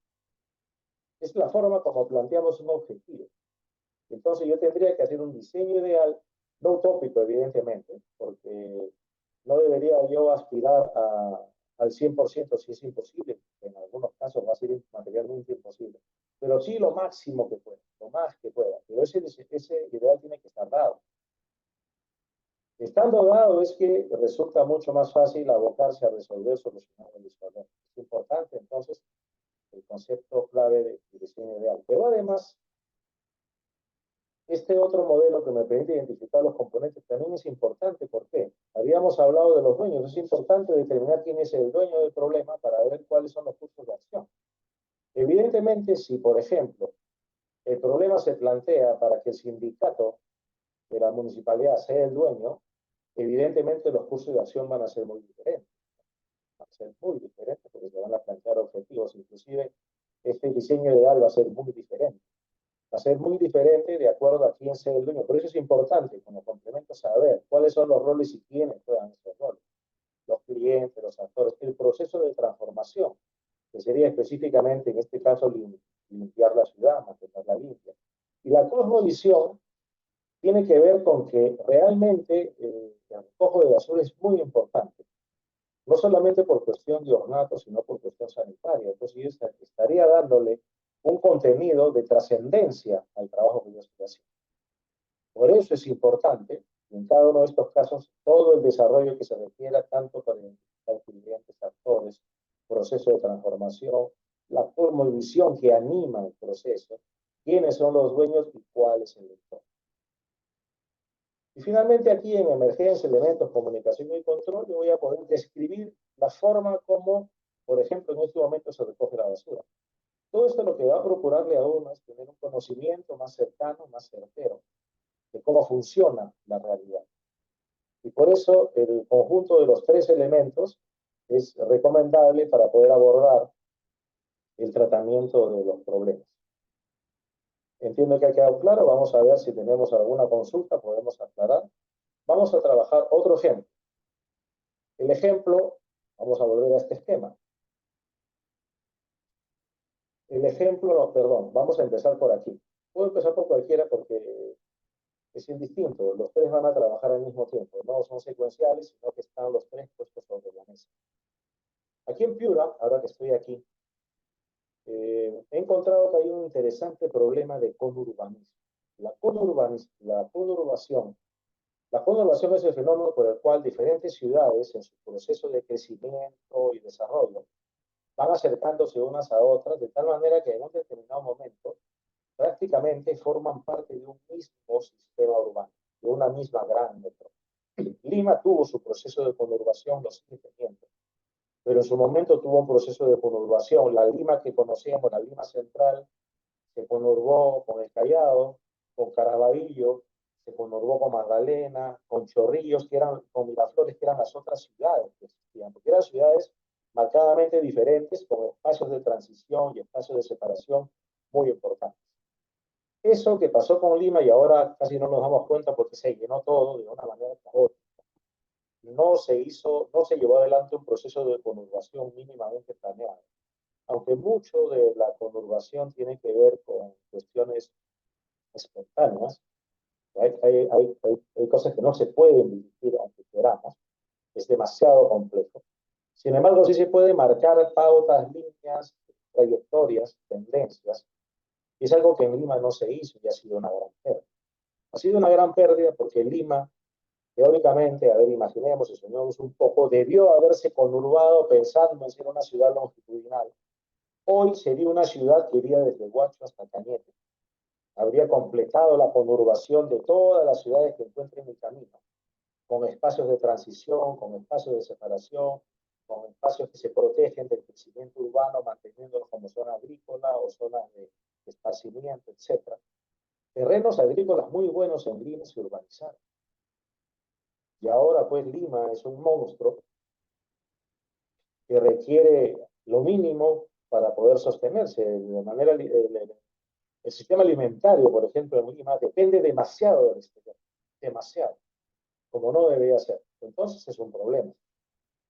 Es la forma como planteamos un objetivo. Entonces yo tendría que hacer un diseño ideal, no utópico evidentemente, porque no debería yo aspirar al 100% si es imposible, en algunos casos va a ser materialmente imposible, pero sí lo máximo que pueda, lo más que pueda, pero ese ideal tiene que estar dado. Estando dado es que resulta mucho más fácil abocarse a resolver, solucionar el disolver. Es importante entonces el concepto clave de diseño ideal. Pero además, este otro modelo que me permite identificar los componentes también es importante. ¿Por qué? Habíamos hablado de los dueños. Es importante determinar quién es el dueño del problema para ver cuáles son los cursos de acción. Evidentemente, si, por ejemplo, el problema se plantea para que el sindicato de la municipalidad sea el dueño, evidentemente los cursos de acción van a ser muy diferentes. Van a ser muy diferentes porque se van a plantear objetivos. Inclusive, este diseño ideal va a ser muy diferente. Va a ser muy diferente de acuerdo a quién sea el dueño. Por eso es importante, como complemento, saber cuáles son los roles y quiénes juegan esos roles. Los clientes, los actores, el proceso de transformación, que sería específicamente, en este caso, limpiar la ciudad, mantenerla limpia. Y la cosmovisión tiene que ver con que realmente el recojo de basura es muy importante. No solamente por cuestión de ornato, sino por cuestión sanitaria. Entonces yo estaría dándole un contenido de trascendencia al trabajo que yo estoy haciendo. Por eso es importante, en cada uno de estos casos, todo el desarrollo que se requiera, tanto para identificar clientes, actores, proceso de transformación, la cosmovisión que anima el proceso, quiénes son los dueños y cuál es el entorno. Y finalmente aquí en emergencia, elementos, comunicación y control, yo voy a poder describir la forma como, por ejemplo, en este momento se recoge la basura. Todo esto lo que va a procurarle a uno es tener un conocimiento más cercano, más certero de cómo funciona la realidad. Y por eso el conjunto de los tres elementos es recomendable para poder abordar el tratamiento de los problemas. Entiendo que ha quedado claro. Vamos a ver si tenemos alguna consulta, podemos aclarar. Vamos a trabajar otro ejemplo. El ejemplo, vamos a volver a este esquema. El ejemplo, no, perdón, vamos a empezar por aquí. Puedo empezar por cualquiera porque es indistinto. Los tres van a trabajar al mismo tiempo. No son secuenciales, sino que están los tres puestos sobre la mesa. Aquí en Piura, ahora que estoy aquí, he encontrado que hay un interesante problema de conurbanismo. La conurbación es el fenómeno por el cual diferentes ciudades, en su proceso de crecimiento y desarrollo, van acercándose unas a otras de tal manera que en un determinado momento prácticamente forman parte de un mismo sistema urbano, de una misma gran metrópoli. Lima tuvo su proceso de conurbación, lo sigue teniendo, pero en su momento tuvo un proceso de conurbación. La Lima que conocíamos, la Lima central, se conurbó con el Callao, con Caraballo, se conurbó con Magdalena, con Chorrillos, con Miraflores, que eran las otras ciudades que existían, porque eran ciudades marcadamente diferentes, con espacios de transición y espacios de separación muy importantes. Eso que pasó con Lima y ahora casi no nos damos cuenta porque se llenó todo de una manera caótica. No se llevó adelante un proceso de conurbación mínimamente planeado. Aunque mucho de la conurbación tiene que ver con cuestiones espontáneas, hay cosas que no se pueden dirigir aunque queramos, es demasiado complejo. Sin embargo, sí se puede marcar pautas, líneas, trayectorias, tendencias, y es algo que en Lima no se hizo y ha sido una gran pérdida. Ha sido una gran pérdida porque Lima, teóricamente, a ver, imaginemos y soñemos un poco, debió haberse conurbado pensando en ser una ciudad longitudinal. Hoy sería una ciudad que iría desde Huacho hasta Cañete. Habría completado la conurbación de todas las ciudades que encuentren el camino, con espacios de transición, con espacios de separación, con espacios que se protegen del crecimiento urbano, manteniéndolos como zona agrícola o zonas de esparcimiento, etc. Terrenos agrícolas muy buenos en Lima se urbanizaron. Y ahora pues Lima es un monstruo que requiere lo mínimo para poder sostenerse. De manera, el sistema alimentario, por ejemplo, en Lima depende demasiado del exterior, demasiado, como no debería ser. Entonces es un problema.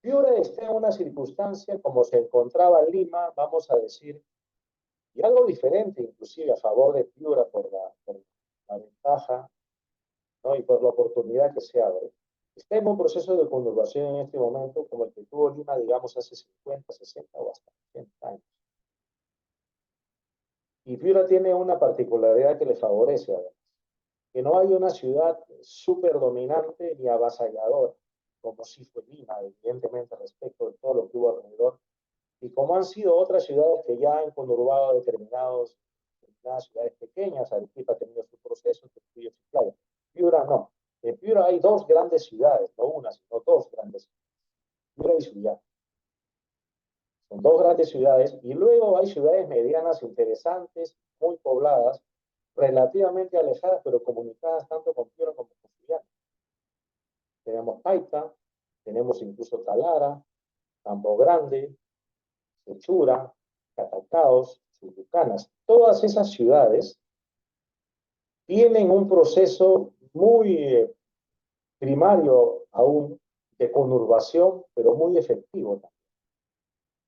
Piura está en una circunstancia como se encontraba Lima, vamos a decir, y algo diferente inclusive a favor de Piura por la ventaja, ¿no? Y por la oportunidad que se abre. Está en un proceso de conurbación en este momento como el que tuvo Lima, digamos, hace 50, 60 o hasta 80 años. Y Piura tiene una particularidad que le favorece, además, que no hay una ciudad súper dominante ni avasalladora, como sí fue Lima, evidentemente, respecto de todo lo que hubo alrededor, y como han sido otras ciudades que ya han conurbado determinadas ciudades pequeñas. Arequipa ha tenido su proceso, Trujillo, Chiclayo. Piura no. En Piura hay dos grandes ciudades, no una, sino dos grandes ciudades. Piura y Sullana. Son dos grandes ciudades, y luego hay ciudades medianas interesantes, muy pobladas, relativamente alejadas, pero comunicadas tanto con Piura como con Sullana. Tenemos Paita, tenemos incluso Talara, Campo Grande, Sechura, Catacaos, Chulucanas. Todas esas ciudades tienen un proceso muy primario aún de conurbación, pero muy efectivo también.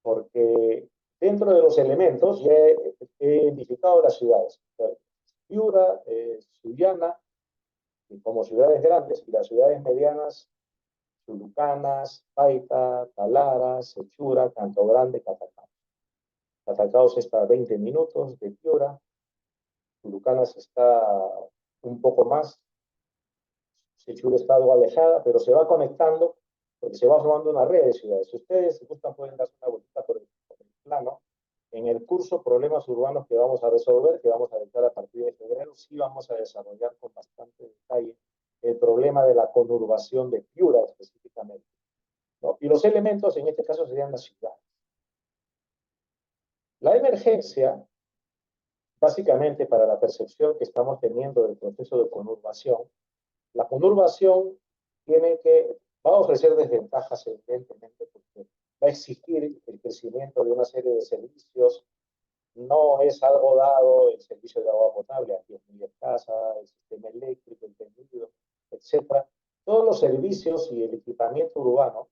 Porque dentro de los elementos ya he identificado las ciudades. Piura, Sullana, como ciudades grandes, y las ciudades medianas, Chulucanas, Paita, Talara, Sechura, Canto Grande, Catacaos. Catacaos está a 20 minutos de Piura, Chulucanas está un poco más, Sechura está algo alejada, pero se va conectando porque se va formando una red de ciudades. Si ustedes gustan, pueden darse una vuelta por el plano. En el curso Problemas Urbanos que vamos a resolver, que vamos a dictar a partir de febrero, sí vamos a desarrollar con bastante detalle el problema de la conurbación de Piura específicamente, ¿no? Y los elementos en este caso serían las ciudades. La emergencia, básicamente para la percepción que estamos teniendo del proceso de conurbación, la conurbación va a ofrecer desventajas, evidentemente, porque va a exigir el crecimiento de una serie de servicios. No es algo dado el servicio de agua potable, aquí es muy escasa, el sistema eléctrico, el tendido, etcétera. Todos los servicios y el equipamiento urbano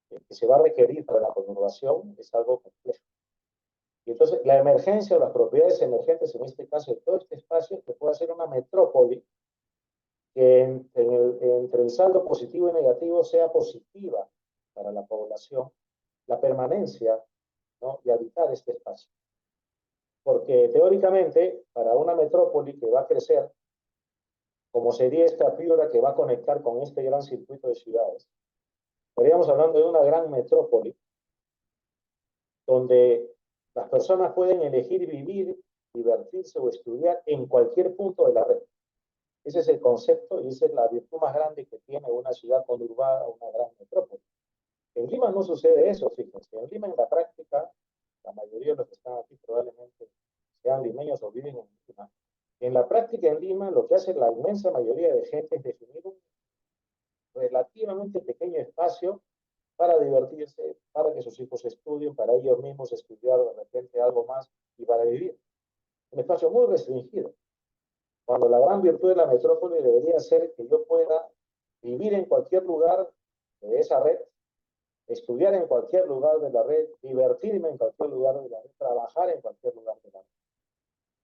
que se va a requerir para la conurbación es algo complejo. Y entonces, la emergencia o las propiedades emergentes, en este caso, de todo este espacio, que puede ser una metrópoli que entre el saldo positivo y negativo sea positiva para la población, la permanencia, ¿no? Y habitar este espacio. Porque teóricamente, para una metrópoli que va a crecer, como sería esta fibra que va a conectar con este gran circuito de ciudades, estaríamos hablando de una gran metrópoli donde las personas pueden elegir vivir, divertirse o estudiar en cualquier punto de la red. Ese es el concepto y esa es la virtud más grande que tiene una ciudad conurbada, una gran metrópoli. En Lima no sucede eso, fíjense. En Lima, en la práctica, la mayoría de los que están aquí probablemente sean limeños o viven en Lima. En la práctica, en Lima, lo que hace la inmensa mayoría de gente es definir un relativamente pequeño espacio para divertirse, para que sus hijos estudien, para ellos mismos estudiar de repente algo más y para vivir. Un espacio muy restringido. Cuando la gran virtud de la metrópoli debería ser que yo pueda vivir en cualquier lugar de esa red, estudiar en cualquier lugar de la red, divertirme en cualquier lugar de la red, trabajar en cualquier lugar de la red.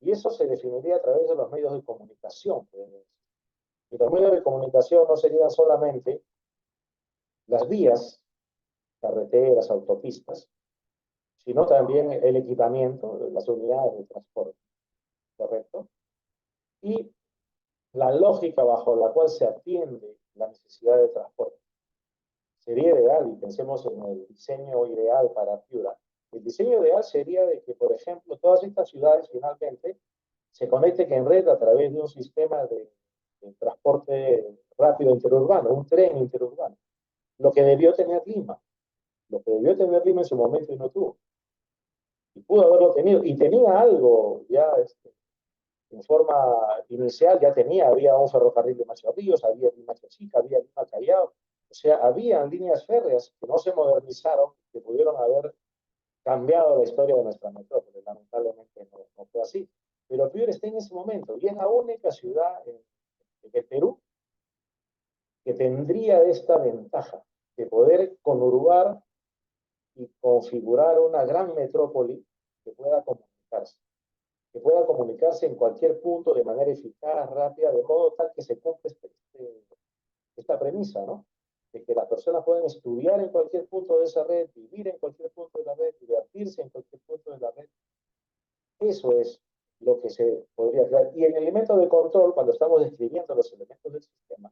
Y eso se definiría a través de los medios de comunicación. Y los medios de comunicación no serían solamente las vías, carreteras, autopistas, sino también el equipamiento, las unidades de transporte, ¿correcto? Y la lógica bajo la cual se atiende la necesidad de transporte. Sería ideal, y pensemos en el diseño ideal para Piura. El diseño ideal sería de que, por ejemplo, todas estas ciudades finalmente se conecten en red a través de un sistema de transporte rápido interurbano, un tren interurbano. Lo que debió tener Lima, lo que debió tener Lima en su momento y no tuvo. Y pudo haberlo tenido, y tenía algo ya en forma inicial, ya había un ferrocarril de Macho Ríos, había Lima Chica, había Lima Callao, o sea, había líneas férreas que no se modernizaron, que pudieron haber cambiado la historia de nuestra metrópoli. Lamentablemente no fue así. Pero Piura está en ese momento y es la única ciudad en el Perú que tendría esta ventaja de poder conurbar y configurar una gran metrópoli que pueda comunicarse en cualquier punto de manera eficaz, rápida, de modo tal que se cumpla esta premisa, ¿no? De que las personas pueden estudiar en cualquier punto de esa red, vivir en cualquier punto de la red, divertirse en cualquier punto de la red. Eso es lo que se podría crear. Y el elemento de control, cuando estamos describiendo los elementos del sistema,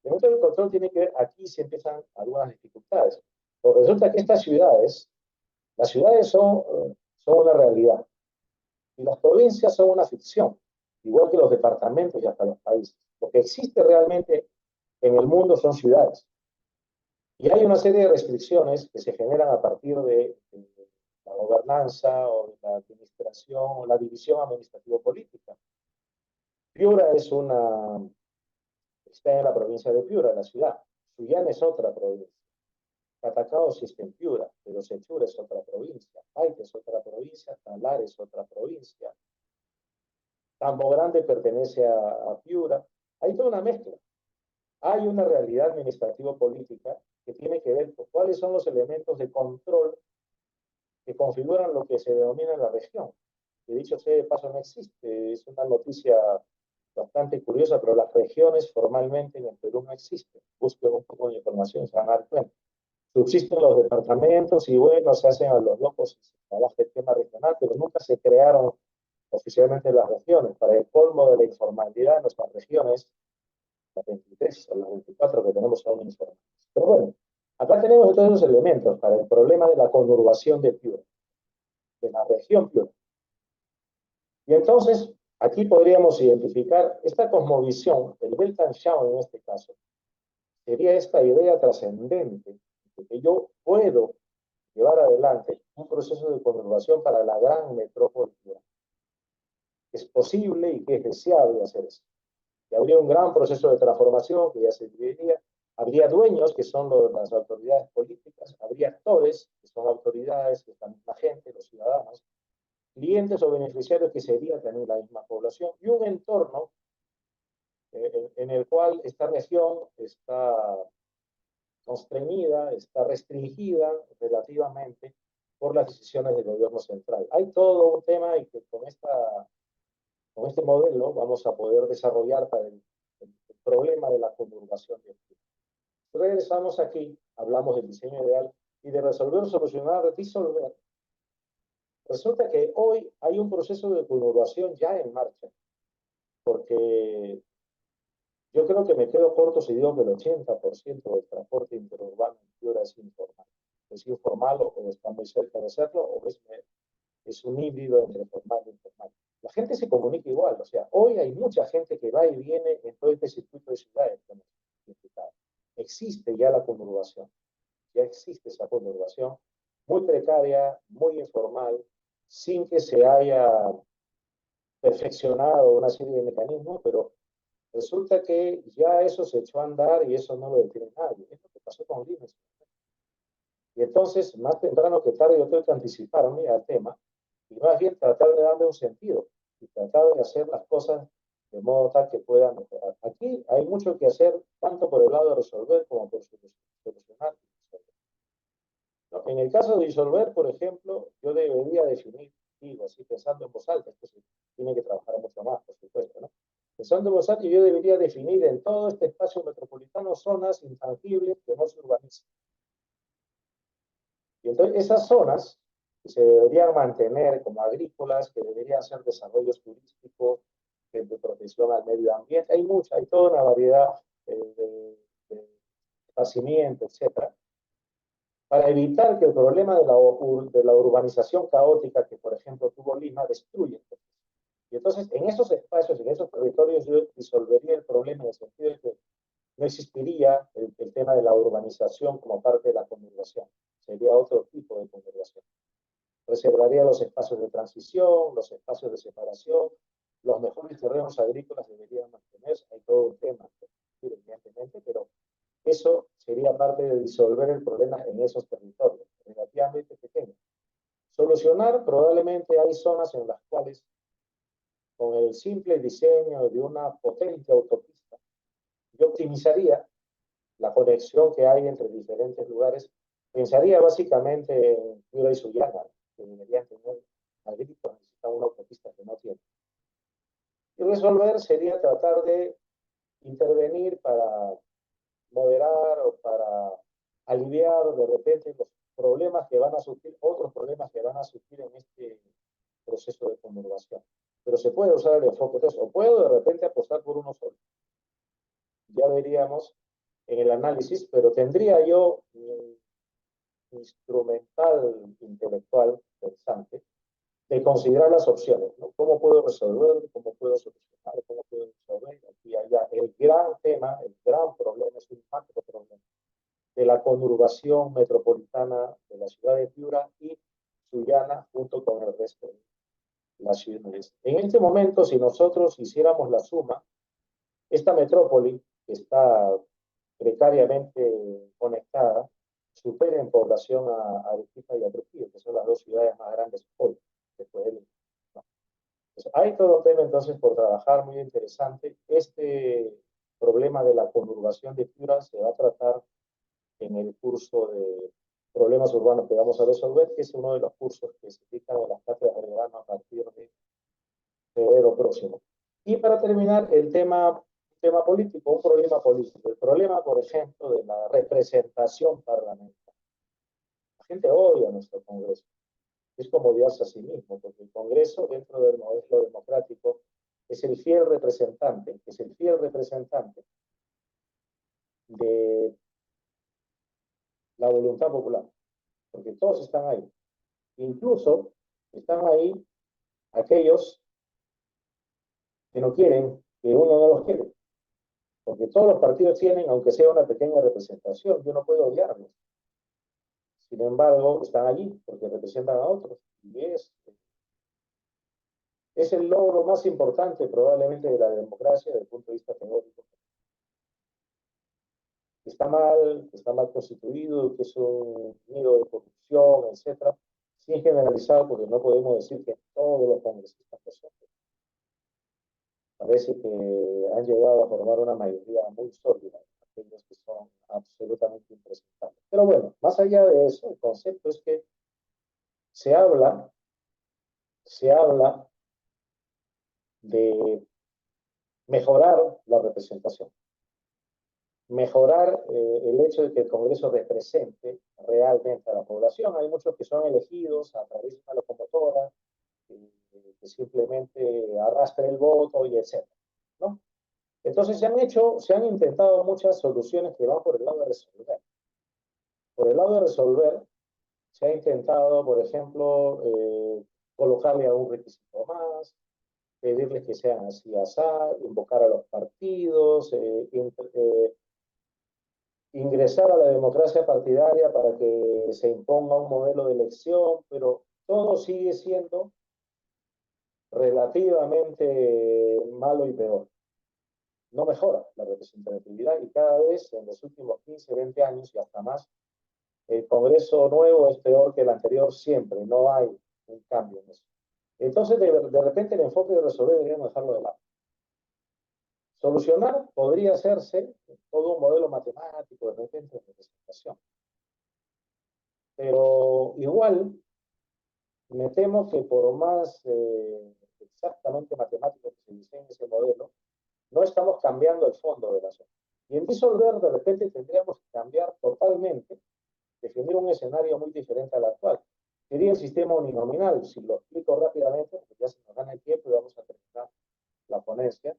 el elemento de control tiene que ver, aquí se empiezan algunas dificultades. Porque resulta que estas ciudades, las ciudades son una realidad y las provincias son una ficción, igual que los departamentos y hasta los países. Lo que existe realmente en el mundo son ciudades. Y hay una serie de restricciones que se generan a partir de la gobernanza o de la administración o la división administrativo-política. Piura está en la provincia de Piura, la ciudad. Sullana es otra provincia. Catacao sí está en Piura, pero Sechura es otra provincia. Paita es otra provincia, Talar es otra provincia. Tambo Grande pertenece a Piura. Hay toda una mezcla. Hay una realidad administrativo-política que tiene que ver con cuáles son los elementos de control que configuran lo que se denomina la región. Que dicho sea de paso no existe. Es una noticia bastante curiosa, pero las regiones formalmente en el Perú no existen. Busquen un poco de información, se van a dar cuenta. Subsisten los departamentos y bueno, se hacen a los locos y se trabaja el tema regional, pero nunca se crearon oficialmente las regiones. Para el colmo de la informalidad en nuestras regiones, las 23 o las 24 que tenemos aún informales. Pero bueno, acá tenemos todos los elementos para el problema de la conurbación de Piura, de la región Piura. Y entonces, aquí podríamos identificar esta cosmovisión, el Weltanschauung en este caso, sería esta idea trascendente de que yo puedo llevar adelante un proceso de conurbación para la gran metrópoli. Es posible y que es deseable hacer eso. Y habría un gran proceso de transformación que ya se viviría, Habría dueños, que son las autoridades políticas, habría actores, que son autoridades, que es la misma gente, los ciudadanos, clientes o beneficiarios, que sería también la misma población, y un entorno en el cual esta región está constreñida, está restringida relativamente por las decisiones del gobierno central. Hay todo un tema y que con este modelo vamos a poder desarrollar para el problema de la conurbación de activos. Regresamos aquí, hablamos del diseño ideal y de resolver, solucionar, disolver. Resulta que hoy hay un proceso de conurbación ya en marcha, porque yo creo que me quedo corto si digo que el 80% del transporte interurbano en Piura es informal. Es informal o está muy cerca de serlo, o es un híbrido entre formal e informal. La gente se comunica igual, o sea, hoy hay mucha gente que va y viene en todo este circuito de ciudades. Existe ya la conurbación, ya existe esa conurbación muy precaria, muy informal, sin que se haya perfeccionado una serie de mecanismos, pero resulta que ya eso se echó a andar y eso no lo detiene nadie. Es lo que pasó con Lima. Y entonces, más temprano que tarde, yo tengo que anticiparme al tema y más bien tratar de darle un sentido y tratar de hacer las cosas de modo tal que puedan mejorar. Aquí hay mucho que hacer, tanto por el lado de resolver como por solucionar. ¿No? En el caso de disolver, por ejemplo, yo debería definir, digo, así pensando en voz alta, esto se tiene que trabajar mucho más, por supuesto, ¿no? Pensando en voz alta, yo debería definir en todo este espacio metropolitano zonas intangibles que no se urbanizan. Y entonces esas zonas que se deberían mantener como agrícolas, que deberían ser desarrollos turísticos, de protección al medio ambiente, hay toda una variedad de esparcimiento, etcétera, para evitar que el problema de la urbanización caótica que, por ejemplo, tuvo Lima, destruya. Y entonces, en esos espacios, en esos territorios, yo disolvería el problema en el sentido de que no existiría el tema de la urbanización como parte de la conurbación. Sería otro tipo de conurbación. Reservaría los espacios de transición, los espacios de separación, los mejores terrenos agrícolas deberían mantenerse. Hay todo un tema, evidentemente, pero eso sería parte de disolver el problema en esos territorios, relativamente pequeños. Solucionar, probablemente hay zonas en las cuales, con el simple diseño de una potente autopista, yo optimizaría la conexión que hay entre diferentes lugares. Pensaría básicamente en Piura y Sullana, que deberían tener agrícolas, necesitan una autopista que no tiene. Y resolver sería tratar de intervenir para moderar o para aliviar de repente los problemas que van a surgir, otros problemas que van a surgir en este proceso de conurbación. Pero se puede usar el enfoque de eso, o puedo de repente apostar por uno solo. Ya veríamos en el análisis, pero tendría yo mi instrumental intelectual pensante de considerar las opciones, ¿no? ¿Cómo puedo resolver? ¿Cómo puedo solucionar? ¿Cómo puedo resolver? Aquí allá. El gran tema, el gran problema es un macro problema de la conurbación metropolitana de la ciudad de Piura y Sullana junto con el resto de las ciudades. En este momento, si nosotros hiciéramos la suma, esta metrópoli que está precariamente conectada supera en población a Arequipa y a Trujillo, que son las dos ciudades más grandes hoy, después de Lima. Pues hay todo un tema entonces por trabajar muy interesante. Este problema de la conurbación de Piura se va a tratar en el curso de problemas urbanos que vamos a resolver, que es uno de los cursos que se dictan en las cátedras de verano a partir de febrero próximo. Y para terminar, el tema político, un problema político. El problema, por ejemplo, de la representación parlamentaria. La gente odia a nuestro Congreso. Es como odiarse a sí mismo, porque el Congreso, dentro del modelo democrático, es el fiel representante de la voluntad popular, porque todos están ahí. Incluso están ahí aquellos que no quieren, que uno no los quiere, porque todos los partidos tienen, aunque sea una pequeña representación, yo no puedo odiarlos. Sin embargo, están allí porque representan a otros. Y es el logro más importante probablemente de la democracia desde el punto de vista teórico. que está mal constituido, que es un nido de corrupción, etcétera, sin generalizar, porque no podemos decir que todos los congresistas lo son. Parece que han llegado a formar una mayoría muy sólida, aquellos que son absolutamente impresentables. Pero bueno, más allá de eso, el concepto es que se habla de mejorar la representación, mejorar el hecho de que el Congreso represente realmente a la población. Hay muchos que son elegidos a través de una locomotora, que simplemente arrastra el voto y etcétera, ¿no? Entonces se han intentado muchas soluciones que van por el lado de resolver. Por el lado de resolver, se ha intentado, por ejemplo, colocarle algún requisito más, pedirles que sean así, asá, invocar a los partidos, ingresar a la democracia partidaria para que se imponga un modelo de elección, pero todo sigue siendo relativamente malo y peor. No mejora la representatividad y cada vez en los últimos 15, 20 años y hasta más, el Congreso nuevo es peor que el anterior siempre, no hay un cambio en eso. Entonces, de repente, el enfoque de resolver deberíamos dejarlo de lado. Solucionar podría hacerse todo un modelo matemático de repente de representación. Pero igual, me temo que por más exactamente matemático que se diseñe ese modelo, no estamos cambiando el fondo de la zona. Y en disolver, de repente, tendríamos que cambiar totalmente, definir un escenario muy diferente al actual. Sería el sistema uninominal. Si lo explico rápidamente, porque ya se nos gana el tiempo y vamos a terminar la ponencia.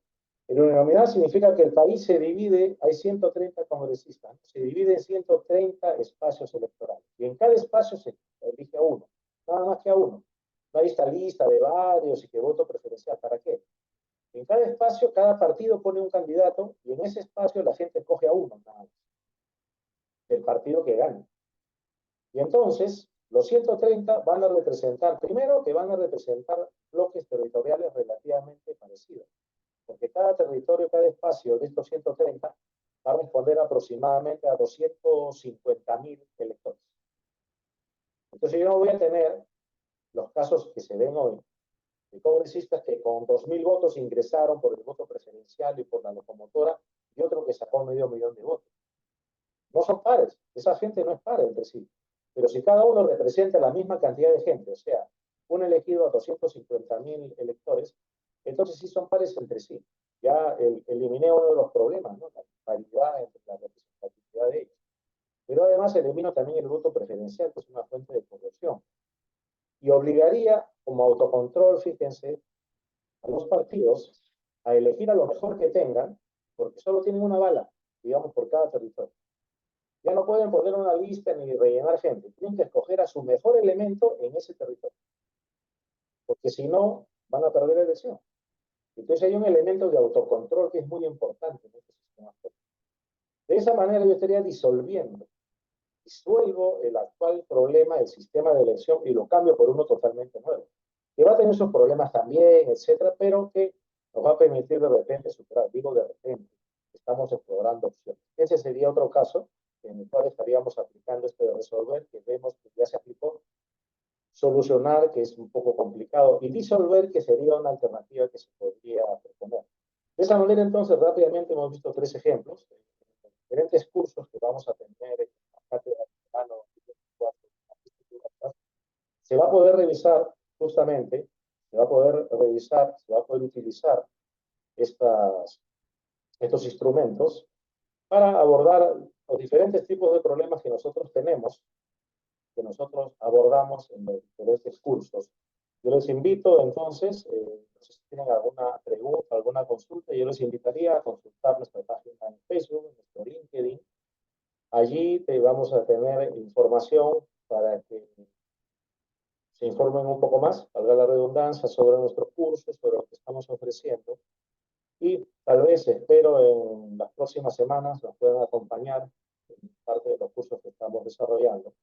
El uninominal significa que el país se divide, hay 130 congresistas, se divide en 130 espacios electorales. Y en cada espacio se elige a uno, nada más que a uno. No hay esta lista de varios y que voto preferencial. ¿Para qué? En cada espacio, cada partido pone un candidato y en ese espacio la gente coge a uno, nada más, del partido que gane. Y entonces, los 130 van a representar, primero que van a representar bloques territoriales relativamente parecidos, porque cada territorio, cada espacio de estos 130 va a responder aproximadamente a 250.000 electores. Entonces yo no voy a tener los casos que se ven hoy, de congresistas que con 2.000 votos ingresaron por el voto preferencial y por la locomotora, y otro que sacó 500.000 de votos. No son pares, esa gente no es par entre sí. Pero si cada uno representa la misma cantidad de gente, o sea, un elegido a 250.000 electores, entonces sí son pares entre sí. Ya eliminé uno de los problemas, ¿no? La paridad entre la representatividad de ellos. Pero además elimino también el voto preferencial, que es una fuente de corrupción. Y obligaría, como autocontrol, fíjense, a los partidos a elegir a lo mejor que tengan, porque solo tienen una bala, digamos, por cada territorio. Ya no pueden poner una lista ni rellenar gente. Tienen que escoger a su mejor elemento en ese territorio. Porque si no, van a perder la elección. Entonces hay un elemento de autocontrol que es muy importante en este sistema. De esa manera yo estaría disolviendo. Disuelvo el actual problema del sistema de elección y lo cambio por uno totalmente nuevo. Que va a tener sus problemas también, etcétera, pero que nos va a permitir de repente superar. Digo de repente, estamos explorando opciones. Ese sería otro caso en el cual estaríamos aplicando este de resolver, que vemos que ya se aplicó, solucionar, que es un poco complicado, y disolver, que sería una alternativa que se podría proponer. De esa manera, entonces, rápidamente hemos visto 3 ejemplos, diferentes cursos que vamos a tener en la cátedra de verano. Se va a poder revisar, justamente, se va a poder revisar, se va a poder utilizar estos instrumentos para abordar los diferentes tipos de problemas que nosotros tenemos, que nosotros abordamos en los diferentes cursos. Yo les invito, entonces, no sé si tienen alguna pregunta, alguna consulta, yo les invitaría a consultar nuestra página en Facebook, nuestro LinkedIn. Allí te vamos a tener información para que se informen un poco más, valga la redundancia, sobre nuestros cursos, sobre lo que estamos ofreciendo. Y tal vez, espero, en las próximas semanas nos puedan acompañar en parte de los cursos que estamos desarrollando.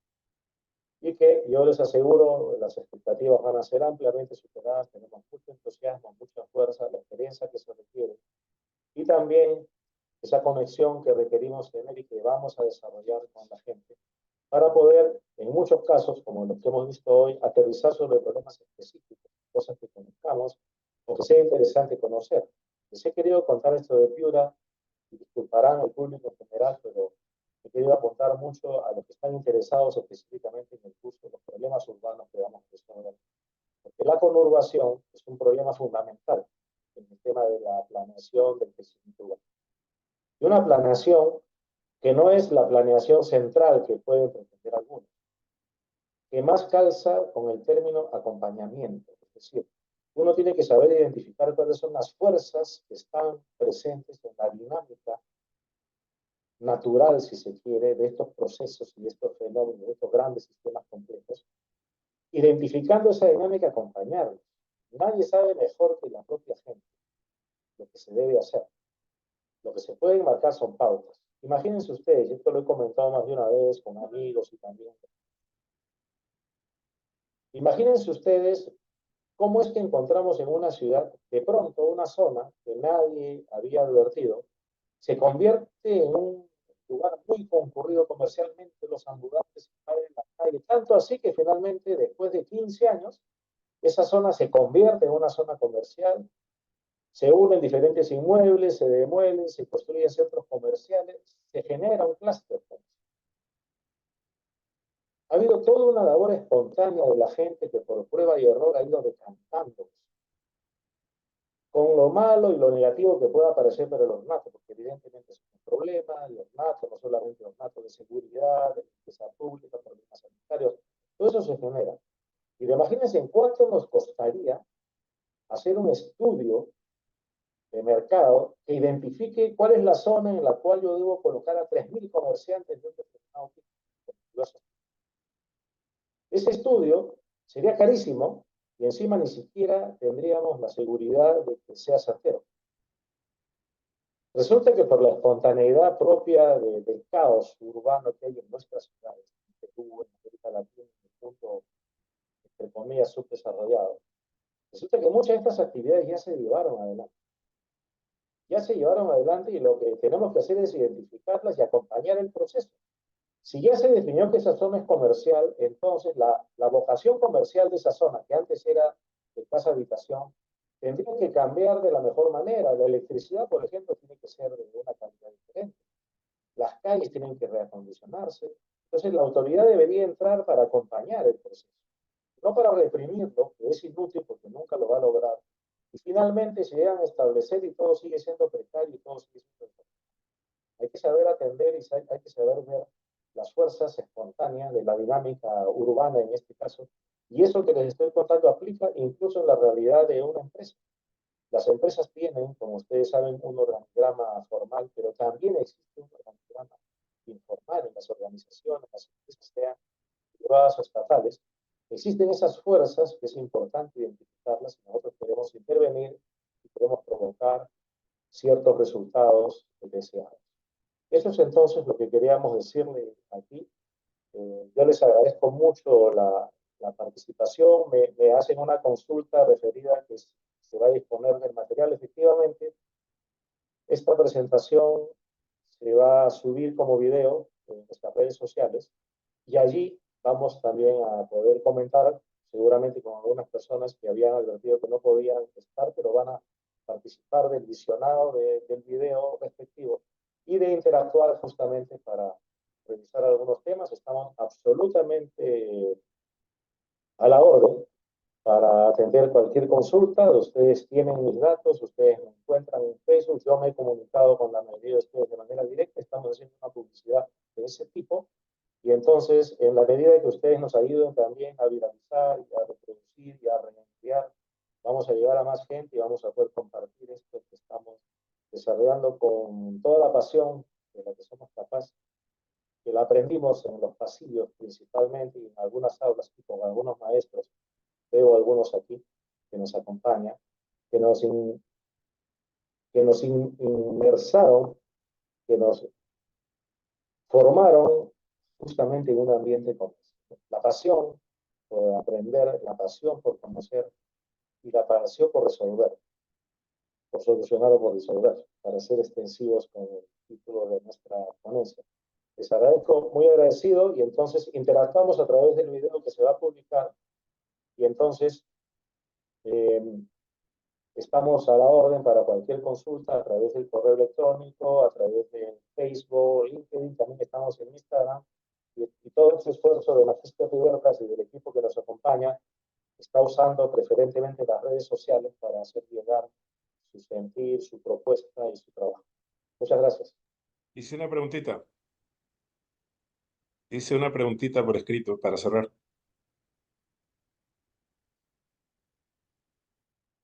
Y que yo les aseguro, las expectativas van a ser ampliamente superadas, tenemos mucho entusiasmo, mucha fuerza, la experiencia que se requiere. Y también esa conexión que requerimos tener y que vamos a desarrollar con la gente para poder, en muchos casos, como los que hemos visto hoy, aterrizar sobre problemas específicos, cosas que conozcamos o que sea interesante conocer. Les he querido contar esto de Piura, y disculparán al público en general, pero he querido apuntar mucho a los que están interesados específicamente en el curso de los problemas urbanos que vamos a resolver. Porque la conurbación es un problema fundamental en el tema de la planeación del crecimiento urbano. Y una planeación que no es la planeación central que pueden pretender algunos, que más calza con el término acompañamiento. Es decir, uno tiene que saber identificar cuáles son las fuerzas que están presentes en la dinámica natural, si se quiere, de estos procesos y de estos fenómenos, de estos grandes sistemas complejos, identificando esa dinámica, acompañarlos. Nadie sabe mejor que la propia gente lo que se debe hacer. Lo que se puede marcar son pautas. Imagínense ustedes, esto lo he comentado más de una vez con amigos y también. Imagínense ustedes cómo es que encontramos en una ciudad, de pronto, una zona que nadie había advertido, se convierte en un lugar muy concurrido comercialmente, los ambulantes en la calle, tanto así que finalmente, después de 15 años, esa zona se convierte en una zona comercial, se unen diferentes inmuebles, se demuelen, se construyen centros comerciales, se genera un clúster. Ha habido toda una labor espontánea de la gente que por prueba y error ha ido decantando con lo malo y lo negativo que pueda parecer para los natos, porque evidentemente es un problema, los natos, no solamente los natos de seguridad, de limpieza pública, problemas sanitarios, todo eso se genera. Y imagínense en cuánto nos costaría hacer un estudio de mercado que identifique cuál es la zona en la cual yo debo colocar a 3.000 comerciantes de un determinado tipo. Ese estudio sería carísimo y encima ni siquiera tendríamos la seguridad de que sea certero. Resulta que por la espontaneidad propia del caos urbano que hay en nuestras ciudades, en Perú, en América Latina, en el mundo, entre comillas, subdesarrollado, resulta que muchas de estas actividades ya se llevaron adelante. Ya se llevaron adelante y lo que tenemos que hacer es identificarlas y acompañar el proceso. Si ya se definió que esa zona es comercial, entonces la vocación comercial de esa zona, que antes era de casa habitación, tendría que cambiar de la mejor manera. La electricidad, por ejemplo, tiene que ser de una calidad diferente. Las calles tienen que reacondicionarse. Entonces, la autoridad debería entrar para acompañar el proceso, no para reprimirlo, que es inútil porque nunca lo va a lograr. Y finalmente se llegan a establecer y todo sigue siendo precario y todo sigue siendo precario. Hay que saber atender y hay que saber ver las fuerzas espontáneas de la dinámica urbana en este caso. Y eso que les estoy contando aplica incluso en la realidad de una empresa. Las empresas tienen, como ustedes saben, un organigrama formal, pero también existe un organigrama informal en las organizaciones, las empresas sean privadas o estatales. Existen esas fuerzas que es importante identificarlas y nosotros queremos intervenir y queremos provocar ciertos resultados deseados. Eso es entonces lo que queríamos decirle aquí. Yo les agradezco mucho la participación. Me hacen una consulta referida a que se va a disponer del material. Efectivamente, esta presentación se va a subir como video en nuestras redes sociales y allí vamos también a poder comentar, seguramente con algunas personas que habían advertido que no podían estar, pero van a participar del visionado del video respectivo y de interactuar justamente para revisar algunos temas. Estamos absolutamente a la orden para atender cualquier consulta. Ustedes tienen mis datos, ustedes me encuentran en Facebook, yo me he comunicado con la mayoría de ustedes de manera directa, estamos haciendo una publicidad de ese tipo y entonces en la medida de que ustedes nos ayuden también a viralizar y a reproducir y a reenviar, vamos a llegar a más gente y vamos a poder compartir esto que estamos desarrollando con toda la pasión de la que somos capaces, que la aprendimos en los pasillos principalmente y en algunas aulas y con algunos maestros. Veo algunos aquí que nos acompañan, que nos, inmersaron, que nos formaron justamente en un ambiente como este. La pasión por aprender, la pasión por conocer y la pasión por resolver, por solucionar o por resolver, para ser extensivos con título de nuestra ponencia. Les agradezco, muy agradecido, y entonces interactuamos a través del video que se va a publicar, y entonces estamos a la orden para cualquier consulta a través del correo electrónico, a través de Facebook, LinkedIn, también estamos en Instagram, y todo ese esfuerzo de Magister Ribertas y del equipo que nos acompaña está usando preferentemente las redes sociales para hacer llegar su sentir, su propuesta y su trabajo. Muchas gracias. Hice una preguntita. Hice una preguntita por escrito para cerrar.